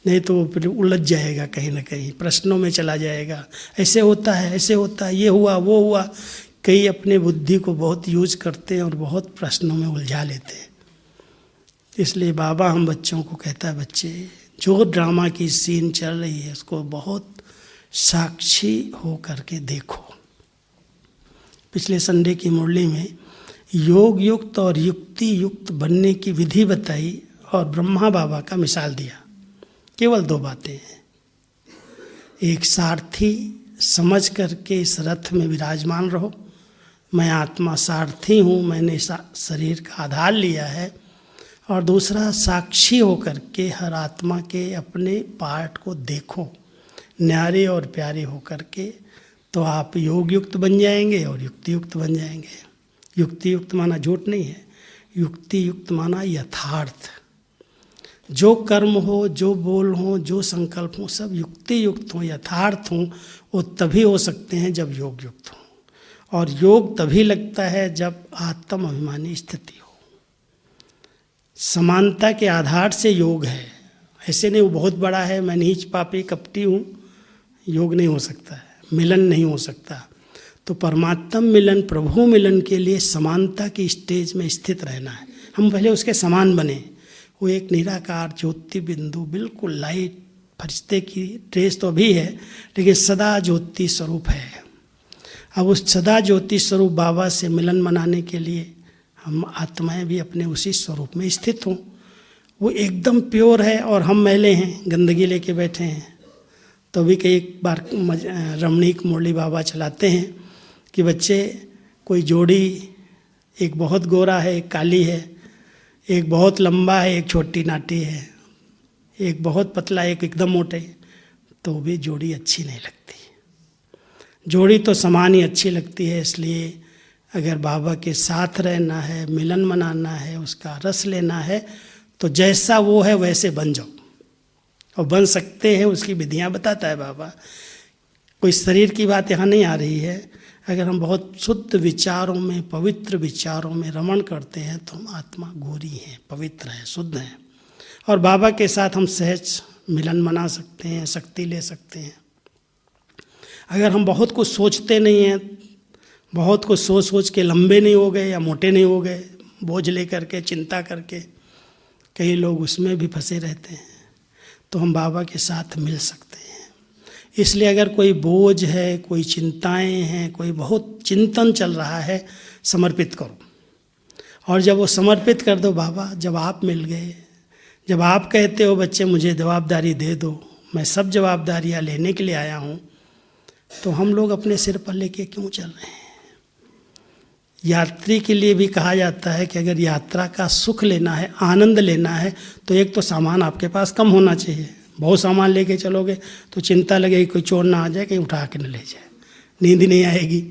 S2: नहीं तो वो फिर उलझ जाएगा, कहीं ना कहीं प्रश्नों में चला जाएगा। ऐसे होता है, ऐसे होता है, ये हुआ वो हुआ। कई अपने बुद्धि को बहुत यूज करते हैं और बहुत प्रश्नों में उलझा लेते हैं। इसलिए बाबा हम बच्चों को कहता है, बच्चे जो ड्रामा की सीन चल रही है उसको बहुत साक्षी हो करके देखो। पिछले संडे की मुरली में योग युक्त और युक्ति युक्त बनने की विधि बताई और ब्रह्मा बाबा का मिसाल दिया। केवल 2 बातें हैं। एक, सारथी समझ करके इस रथ में विराजमान रहो, मैं आत्मा सारथी हूँ, मैंने शरीर का आधार लिया है। और दूसरा, साक्षी होकर के हर आत्मा के अपने पार्ट को देखो, न्यारे और प्यारे होकर के, तो आप योग युक्त बन जाएंगे और युक्ति युक्त बन जाएंगे। युक्ति युक्त माना झूठ नहीं है, युक्ति युक्त माना यथार्थ। जो कर्म हो, जो बोल हो, जो संकल्प हो, सब युक्ति युक्त हो, यथार्थ हो, वो तभी हो सकते हैं जब योग युक्त हो। और योग तभी लगता है जब आत्म अभिमानी स्थिति हो। समानता के आधार से योग है, ऐसे नहीं वो बहुत बड़ा है, मैं नीच पापी कपटी हूँ, योग नहीं हो सकता है, मिलन नहीं हो सकता। तो परमात्म मिलन, प्रभु मिलन के लिए समानता की स्टेज में स्थित रहना है। हम पहले उसके समान बने। वो एक निराकार ज्योति बिंदु, बिल्कुल लाइट, फरिश्ते की ड्रेस तो अभी है लेकिन सदा ज्योति स्वरूप है। अब उस सदा ज्योति स्वरूप बाबा से मिलन मनाने के लिए हम आत्माएं भी अपने उसी स्वरूप में स्थित हों। वो एकदम प्योर है और हम मैले हैं, गंदगी लेके बैठे हैं। तो भी कई बार रमणीक मुरली बाबा चलाते हैं कि बच्चे, कोई जोड़ी, एक बहुत गोरा है, एक काली है, एक बहुत लंबा है, एक छोटी नाटी है, एक बहुत पतला, एक एकदम मोटे, तो भी जोड़ी अच्छी नहीं लगती। जोड़ी तो समान ही अच्छी लगती है। इसलिए अगर बाबा के साथ रहना है, मिलन मनाना है, उसका रस लेना है, तो जैसा वो है वैसे बन जाओ। और बन सकते हैं, उसकी विधियाँ बताता है बाबा। कोई शरीर की बात यहाँ नहीं आ रही है। अगर हम बहुत शुद्ध विचारों में, पवित्र विचारों में रमण करते हैं तो हम आत्मा गोरी हैं, पवित्र हैं, शुद्ध हैं। और बाबा के साथ हम सहज मिलन मना सकते हैं, शक्ति ले सकते हैं। अगर हम बहुत कुछ सोचते नहीं हैं, बहुत कुछ सोच सोच के लंबे नहीं हो गए या मोटे नहीं हो गए, बोझ ले करके, चिंता करके, कई लोग उसमें भी फंसे रहते हैं, तो हम बाबा के साथ मिल सकते हैं। इसलिए अगर कोई बोझ है, कोई चिंताएं हैं, कोई बहुत चिंतन चल रहा है, समर्पित करो। और जब वो समर्पित कर दो बाबा, जब आप मिल गए, जब आप कहते हो बच्चे मुझे जवाबदारी दे दो, मैं सब जवाबदारियाँ लेने के लिए आया हूँ, तो हम लोग अपने सिर पर लेके क्यों चल रहे हैं? यात्री के लिए भी कहा जाता है कि अगर यात्रा का सुख लेना है, आनंद लेना है, तो एक तो सामान आपके पास कम होना चाहिए। बहुत सामान लेके चलोगे तो चिंता लगेगी कोई चोर ना आ जाए, कहीं उठा के न ले जाए, नींद ही नहीं आएगी।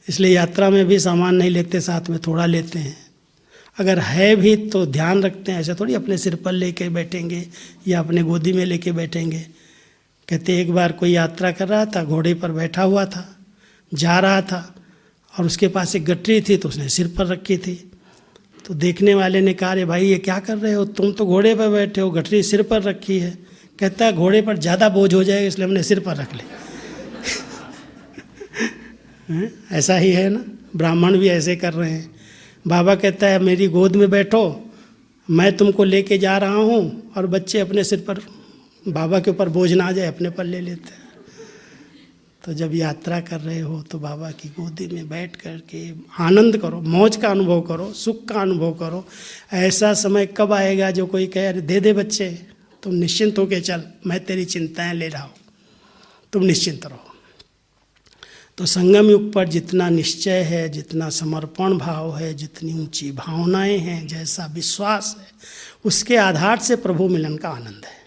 S2: इसलिए यात्रा में भी सामान नहीं लेते, साथ में थोड़ा लेते हैं। अगर है भी तो ध्यान रखते हैं, ऐसे थोड़ी अपने सिर पर लेके बैठेंगे या अपने गोदी में लेके बैठेंगे। कहते एक बार कोई यात्रा कर रहा था, घोड़े पर बैठा हुआ था, जा रहा था, और उसके पास एक गठरी थी तो उसने सिर पर रखी थी। तो देखने वाले ने कहा, अरे भाई ये क्या कर रहे हो, तुम तो घोड़े पर बैठे हो, गठरी सिर पर रखी है। कहता है घोड़े पर ज़्यादा बोझ हो जाएगा इसलिए हमने सिर पर रख ली। ऐसा ही है ना, ब्राह्मण भी ऐसे कर रहे हैं। बाबा कहता है मेरी गोद में बैठो, मैं तुमको लेके जा रहा हूँ, और बच्चे अपने सिर पर, बाबा के ऊपर बोझ ना आ जाए, अपने पर ले लेते हैं। तो जब यात्रा कर रहे हो तो बाबा की गोदी में बैठ कर के आनंद करो, मौज का अनुभव करो, सुख का अनुभव करो। ऐसा समय कब आएगा जो कोई कहे अरे दे दे बच्चे, तुम निश्चिंत होके चल, मैं तेरी चिंताएं ले रहा हूँ, तुम निश्चिंत रहो। तो संगम युग पर जितना निश्चय है, जितना समर्पण भाव है, जितनी ऊंची भावनाएं हैं, जैसा विश्वास है, उसके आधार से प्रभु मिलन का आनंद है।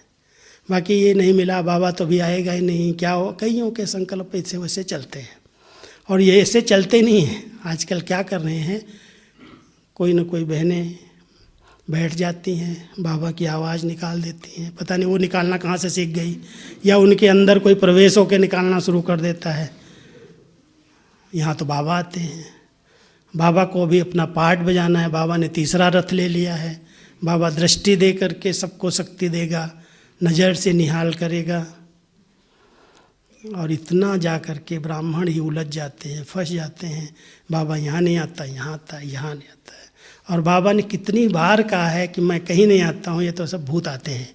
S2: बाकी ये नहीं मिला बाबा तो भी आएगा ही नहीं, क्या हो, कईयों के संकल्प ऐसे वैसे चलते हैं। और ये ऐसे चलते नहीं हैं। आजकल क्या कर रहे हैं, कोई न कोई बहनें बैठ जाती हैं, बाबा की आवाज़ निकाल देती हैं। पता नहीं वो निकालना कहाँ से सीख गई, या उनके अंदर कोई प्रवेश होकर निकालना शुरू कर देता है। यहाँ तो बाबा आते हैं, बाबा को भी अपना पार्ट बजाना है। बाबा ने तीसरा रथ ले लिया है। बाबा दृष्टि दे करके सबको शक्ति देगा, नज़र से निहाल करेगा। और इतना जा कर के ब्राह्मण ही उलझ जाते हैं, फंस जाते हैं। बाबा यहाँ नहीं आता, यहाँ आता है, यहाँ नहीं आता है। और बाबा ने कितनी बार कहा है कि मैं कहीं नहीं आता हूँ, ये तो सब भूत आते हैं।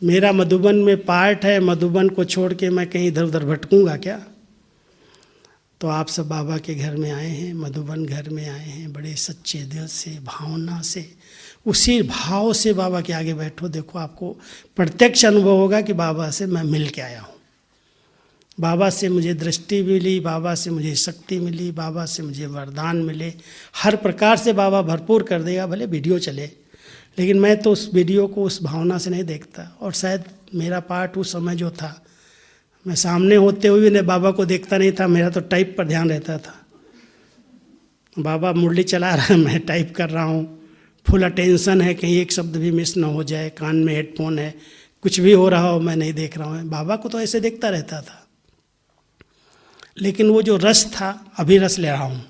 S2: मेरा मधुबन में पार्ट है, मधुबन को छोड़ के मैं कहीं इधर उधर भटकूंगा क्या? तो आप सब बाबा के घर में आए हैं, मधुबन घर में आए हैं, बड़े सच्चे दिल से, भावना से, उसी भाव से बाबा के आगे बैठो। देखो आपको प्रत्यक्ष अनुभव होगा कि बाबा से मैं मिल के आया हूँ, बाबा से मुझे दृष्टि मिली, बाबा से मुझे शक्ति मिली, बाबा से मुझे वरदान मिले। हर प्रकार से बाबा भरपूर कर देगा, भले वीडियो चले, लेकिन मैं तो उस वीडियो को उस भावना से नहीं देखता। और शायद मेरा पार्ट उस समय जो था, मैं सामने होते हुए भी बाबा को देखता नहीं था, मेरा तो टाइप पर ध्यान रहता था। बाबा मुरली चला रहा है, मैं टाइप कर रहा हूँ, फुल अटेंशन है, कहीं एक शब्द भी मिस ना हो जाए, कान में हेडफोन है, कुछ भी हो रहा हो मैं नहीं देख रहा हूँ। बाबा को तो ऐसे देखता रहता था। लेकिन वो जो रस था, अभी रस ले रहा हूँ,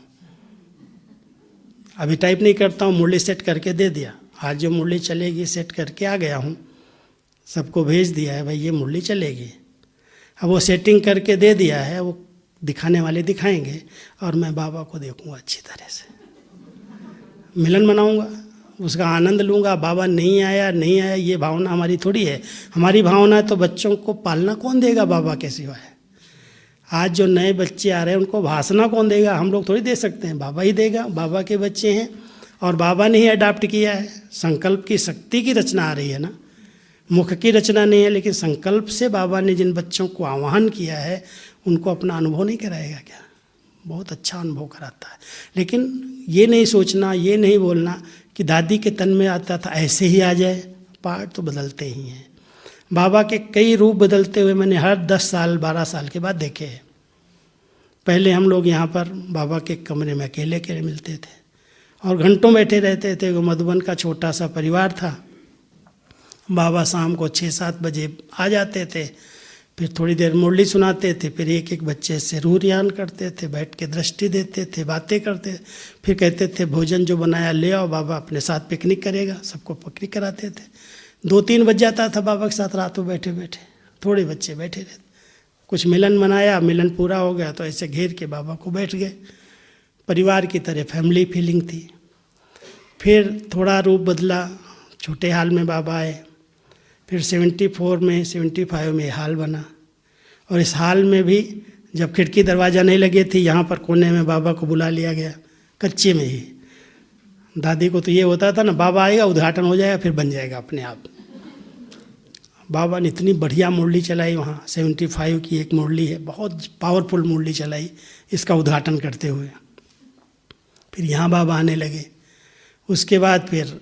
S2: अभी टाइप नहीं करता हूँ, मुरली सेट करके दे दिया। आज जो मुरली चलेगी सेट करके आ गया हूँ, सबको भेज दिया है, भाई ये मुरली चलेगी। अब वो सेटिंग करके दे दिया है, वो दिखाने वाले दिखाएंगे और मैं बाबा को देखूँगा अच्छी तरह से, मिलन मनाऊँगा, उसका आनंद लूँगा। बाबा नहीं आया नहीं आया ये भावना हमारी थोड़ी है। हमारी भावना है तो बच्चों को पालना कौन देगा बाबा के सिवाय? आज जो नए बच्चे आ रहे हैं उनको भाषणा कौन देगा? हम लोग थोड़ी दे सकते हैं, बाबा ही देगा। बाबा के बच्चे हैं और बाबा ने ही अडाप्ट किया है। संकल्प की शक्ति की रचना आ रही है ना, मुख की रचना नहीं है। लेकिन संकल्प से बाबा ने जिन बच्चों को आह्वान किया है उनको अपना अनुभव नहीं कराएगा क्या? बहुत अच्छा अनुभव कराता है। लेकिन ये नहीं सोचना, ये नहीं बोलना कि दादी के तन में आता था ऐसे ही आ जाए। पार्ट तो बदलते ही हैं। बाबा के कई रूप बदलते हुए मैंने हर 10 साल 12 साल के बाद देखे हैं। पहले हम लोग यहाँ पर बाबा के कमरे में अकेले अकेले मिलते थे और घंटों बैठे रहते थे। वो मधुबन का छोटा सा परिवार था। बाबा शाम को 6-7 बजे आ जाते थे, फिर थोड़ी देर मुरली सुनाते थे, फिर एक एक बच्चे से रूह रियान करते थे, बैठ के दृष्टि देते थे, बातें करते, फिर कहते थे भोजन जो बनाया ले आओ, बाबा अपने साथ पिकनिक करेगा। सबको पिकनिक कराते थे। 2-3 बज जाता था बाबा के साथ रात को बैठे बैठे, थोड़े बच्चे बैठे रहते। कुछ मिलन मनाया, मिलन पूरा हो गया तो ऐसे घेर के बाबा को बैठ गए। परिवार की तरह फैमिली फीलिंग थी। फिर थोड़ा रूप बदला, छोटे हाल में बाबा आए, फिर 74 में 75 में हाल बना। और इस हाल में भी जब खिड़की दरवाज़ा नहीं लगे थे, यहाँ पर कोने में बाबा को बुला लिया गया, कच्चे में ही। दादी को तो ये होता था ना, बाबा आएगा उद्घाटन हो जाएगा फिर बन जाएगा अपने आप। बाबा ने इतनी बढ़िया मुरली चलाई वहाँ, 75 की एक मुरली है, बहुत पावरफुल मुरली चलाई इसका उद्घाटन करते हुए। फिर यहाँ बाबा आने लगे। उसके बाद फिर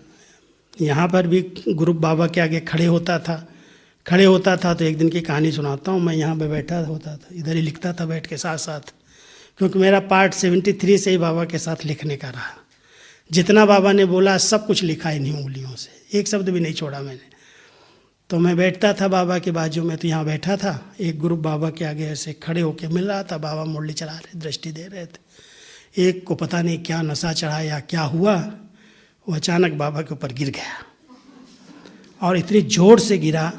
S2: यहाँ पर भी ग्रुप बाबा के आगे खड़े होता था तो एक दिन की कहानी सुनाता हूँ। मैं यहाँ पे बैठा होता था, इधर ही लिखता था बैठ के साथ साथ, क्योंकि मेरा पार्ट 73 से ही बाबा के साथ लिखने का रहा। जितना बाबा ने बोला सब कुछ लिखा इन्हीं उंगलियों से, एक शब्द भी नहीं छोड़ा मैंने। तो मैं बैठता था बाबा के बाजू में, तो यहाँ बैठा था, एक ग्रुप बाबा के आगे ऐसे खड़े होके मिल रहा था। बाबा मुरली चला रहे, दृष्टि दे रहे थे। एक को पता नहीं क्या नशा चढ़ा या क्या हुआ, वो अचानक बाबा के ऊपर गिर गया और इतनी जोर से गिरा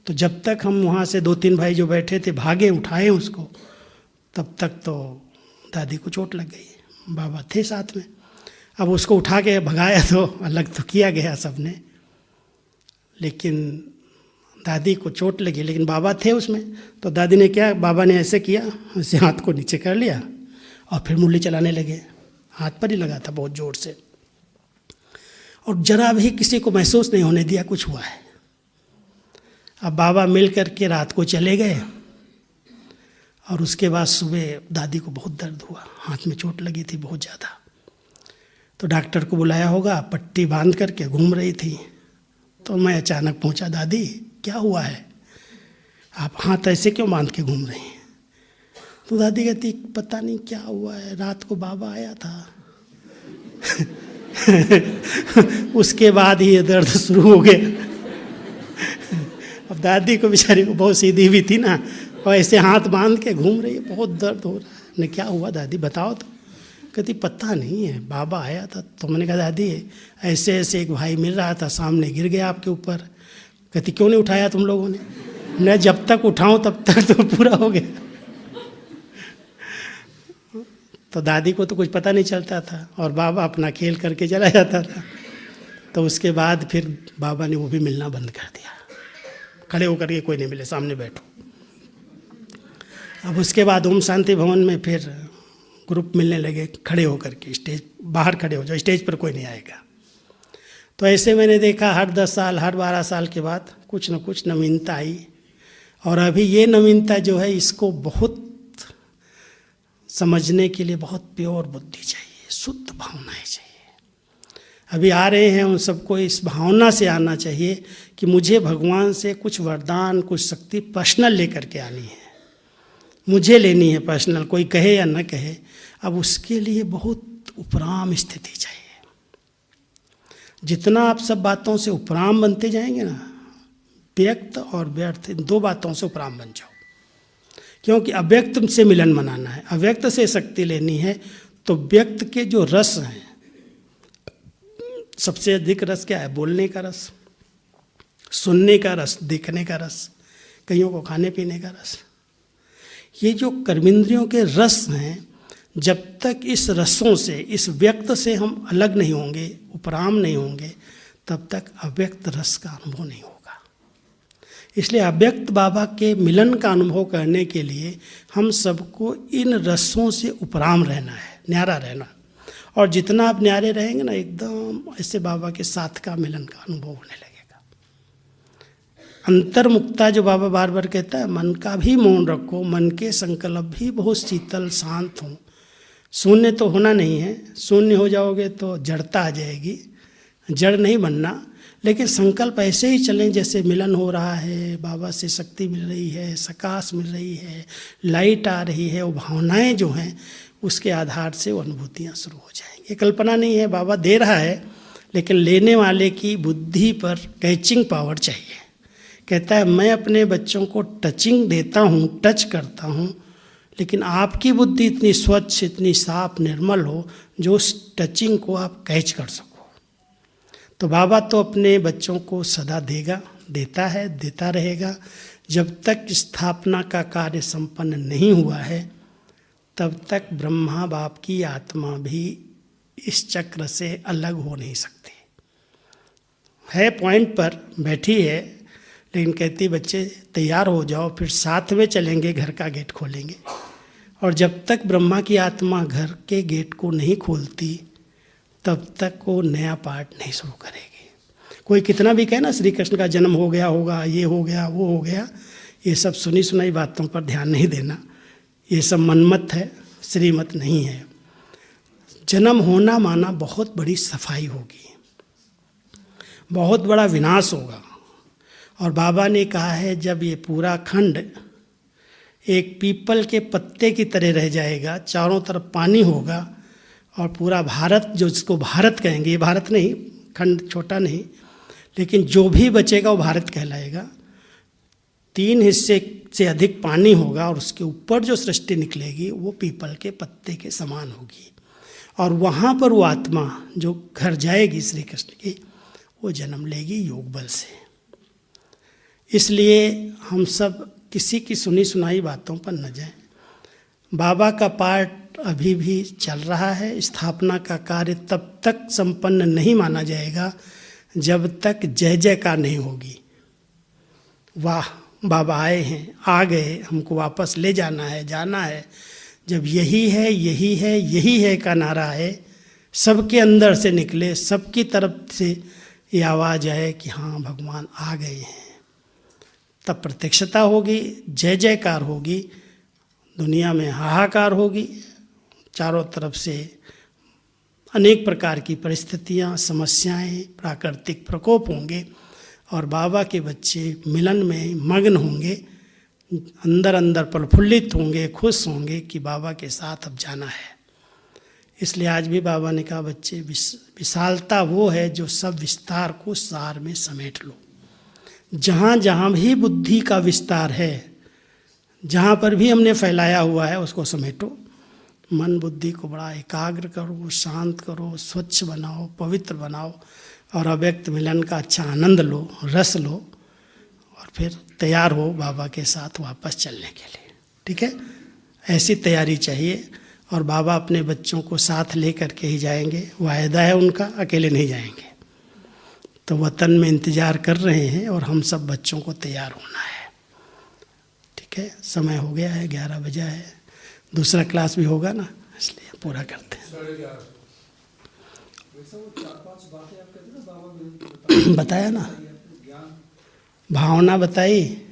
S2: तो जब तक हम वहाँ से 2-3 भाई जो बैठे थे भागे उठाए उसको, तब तक तो दादी को चोट लग गई। बाबा थे साथ में। अब उसको उठा के भगाया तो अलग तो किया गया सबने, लेकिन दादी को चोट लगी, लेकिन बाबा थे उसमें। तो दादी ने क्या, बाबा ने ऐसे किया, ऐसे हाथ को नीचे कर लिया और फिर मुरली चलाने लगे। हाथ पर ही लगा था बहुत जोर से, और जरा भी किसी को महसूस नहीं होने दिया कुछ हुआ है। अब बाबा मिल कर के रात को चले गए और उसके बाद सुबह दादी को बहुत दर्द हुआ, हाथ में चोट लगी थी बहुत ज़्यादा। तो डॉक्टर को बुलाया होगा, पट्टी बांध करके घूम रही थी। तो मैं अचानक पहुंचा, दादी क्या हुआ है, आप हाथ ऐसे क्यों बांध के घूम रही हैं? तो दादी कहती पता नहीं क्या हुआ है, रात को बाबा आया था उसके बाद ही ये दर्द शुरू हो गया। अब दादी को बेचारी को बहुत सीधी भी थी ना, और ऐसे हाथ बांध के घूम रही है, बहुत दर्द हो रहा है। ने क्या हुआ दादी बताओ तो। कहती पता नहीं है, बाबा आया था। तो मैंने कहा दादी ऐसे ऐसे एक भाई मिल रहा था, सामने गिर गया आपके ऊपर। कहती क्यों नहीं उठाया तुम लोगों ने? मैं जब तक उठाऊं तब तक तो पूरा हो गया। तो दादी को तो कुछ पता नहीं चलता था और बाबा अपना खेल करके चला जाता था। तो उसके बाद फिर बाबा ने वो भी मिलना बंद कर दिया। खड़े होकर के कोई नहीं मिले, सामने बैठो। अब उसके बाद ओम शांति भवन में फिर ग्रुप मिलने लगे, खड़े होकर के स्टेज बाहर खड़े हो जाओ, स्टेज पर कोई नहीं आएगा। तो ऐसे मैंने देखा हर 10 साल हर 12 साल के बाद कुछ न कुछ नवीनता आई। और अभी ये नवीनता जो है, इसको बहुत समझने के लिए बहुत प्योर बुद्धि चाहिए, शुद्ध भावनाएं चाहिए। अभी आ रहे हैं, उन सबको इस भावना से आना चाहिए कि मुझे भगवान से कुछ वरदान, कुछ शक्ति पर्सनल लेकर के आनी है, मुझे लेनी है पर्सनल, कोई कहे या न कहे। अब उसके लिए बहुत उपराम स्थिति चाहिए। जितना आप सब बातों से उपराम बनते जाएंगे ना, व्यक्त और व्यर्थ, इन 2 बातों से उपराम बन जाओ। क्योंकि अव्यक्त से मिलन मनाना है, अव्यक्त से शक्ति लेनी है। तो व्यक्त के जो रस हैं, सबसे अधिक रस क्या है? बोलने का रस, सुनने का रस, देखने का रस, कईयों को खाने पीने का रस। ये जो कर्मेंद्रियों के रस हैं, जब तक इस रसों से, इस व्यक्त से हम अलग नहीं होंगे, उपराम नहीं होंगे, तब तक अव्यक्त रस का अनुभव नहीं होगा। इसलिए अव्यक्त बाबा के मिलन का अनुभव करने के लिए हम सबको इन रसों से उपराम रहना है, न्यारा रहना। और जितना आप न्यारे रहेंगे ना, एकदम ऐसे बाबा के साथ का मिलन का अनुभव होने लगेगा। अंतर्मुक्ता जो बाबा बार बार कहता है, मन का भी मौन रखो, मन के संकल्प भी बहुत शीतल शांत हों। शून्य तो होना नहीं है, शून्य हो जाओगे तो जड़ता आ जाएगी, जड़ नहीं बनना। लेकिन संकल्प ऐसे ही चलें जैसे मिलन हो रहा है, बाबा से शक्ति मिल रही है, सकाश मिल रही है, लाइट आ रही है। वो भावनाएं जो हैं, उसके आधार से वो अनुभूतियाँ शुरू हो जाएंगी। कल्पना नहीं है, बाबा दे रहा है, लेकिन लेने वाले की बुद्धि पर कैचिंग पावर चाहिए। कहता है मैं अपने बच्चों को टचिंग देता हूँ, टच करता हूँ, लेकिन आपकी बुद्धि इतनी स्वच्छ, इतनी साफ, निर्मल हो जो उस टचिंग को आप कैच कर सको। तो बाबा तो अपने बच्चों को सदा देगा, देता है, देता रहेगा। जब तक स्थापना का कार्य संपन्न नहीं हुआ है, तब तक ब्रह्मा बाप की आत्मा भी इस चक्र से अलग हो नहीं सकती है। पॉइंट पर बैठी है, लेकिन कहती बच्चे तैयार हो जाओ, फिर साथ में चलेंगे, घर का गेट खोलेंगे। और जब तक ब्रह्मा की आत्मा घर के गेट को नहीं खोलती, तब तक वो नया पार्ट नहीं शुरू करेगी। कोई कितना भी कहे ना श्री कृष्ण का जन्म हो गया होगा, ये हो गया, वो हो गया, ये सब सुनी सुनाई बातों पर ध्यान नहीं देना। ये सब मनमत है, श्रीमत नहीं है। जन्म होना माना बहुत बड़ी सफाई होगी, बहुत बड़ा विनाश होगा। और बाबा ने कहा है जब ये पूरा खंड एक पीपल के पत्ते की तरह रह जाएगा, चारों तरफ पानी होगा, और पूरा भारत, जो जिसको भारत कहेंगे, ये भारत नहीं, खंड छोटा नहीं, लेकिन जो भी बचेगा वो भारत कहलाएगा। 3 हिस्से से अधिक पानी होगा, और उसके ऊपर जो सृष्टि निकलेगी वो पीपल के पत्ते के समान होगी। और वहाँ पर वो आत्मा जो घर जाएगी श्री कृष्ण की, वो जन्म लेगी योग बल से। इसलिए हम सब किसी की सुनी सुनाई बातों पर न जाएं। बाबा का पार्ट अभी भी चल रहा है। स्थापना का कार्य तब तक संपन्न नहीं माना जाएगा जब तक जय जयकार नहीं होगी। वाह बाबा आए हैं, आ गए, हमको वापस ले जाना है, जाना है। जब यही है, यही है, यही है का नारा है, सबके अंदर से निकले, सबकी तरफ से ये आवाज़ आए कि हाँ भगवान आ गए हैं, तब प्रत्यक्षता होगी, जय जयकार होगी, दुनिया में हाहाकार होगी। चारों तरफ से अनेक प्रकार की परिस्थितियाँ, समस्याएं, प्राकृतिक प्रकोप होंगे, और बाबा के बच्चे मिलन में मग्न होंगे, अंदर अंदर प्रफुल्लित होंगे, खुश होंगे कि बाबा के साथ अब जाना है। इसलिए आज भी बाबा ने कहा बच्चे, विशालता वो है जो सब विस्तार को सार में समेट लो। जहाँ जहाँ भी बुद्धि का विस्तार है, जहाँ पर भी हमने फैलाया हुआ है, उसको समेटो। मन बुद्धि को बड़ा एकाग्र करो, शांत करो, स्वच्छ बनाओ, पवित्र बनाओ और अव्यक्त मिलन का अच्छा आनंद लो, रस लो और फिर तैयार हो बाबा के साथ वापस चलने के लिए। ठीक है, ऐसी तैयारी चाहिए। और बाबा अपने बच्चों को साथ ले करके ही जाएंगे, वायदा है उनका, अकेले नहीं जाएंगे। तो वतन में इंतज़ार कर रहे हैं और हम सब बच्चों को तैयार होना है। ठीक है, समय हो गया है, 11 बजा है। दूसरा क्लास भी होगा ना, इसलिए पूरा करते हैं। बताया ना, भावना बताई,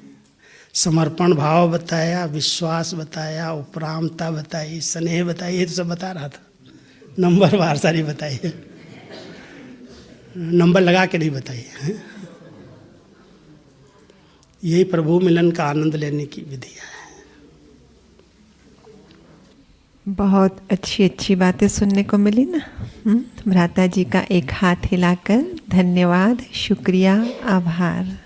S2: समर्पण भाव बताया, विश्वास बताया, उपरामता बताई, स्नेह बताई, ये तो सब बता रहा था। नंबर वार सारी बताई है, नंबर लगा के नहीं बताई है। यही प्रभु मिलन का आनंद लेने की विधि है।
S1: बहुत अच्छी अच्छी बातें सुनने को मिली ना। भ्राता जी का एक हाथ हिलाकर धन्यवाद, शुक्रिया, आभार।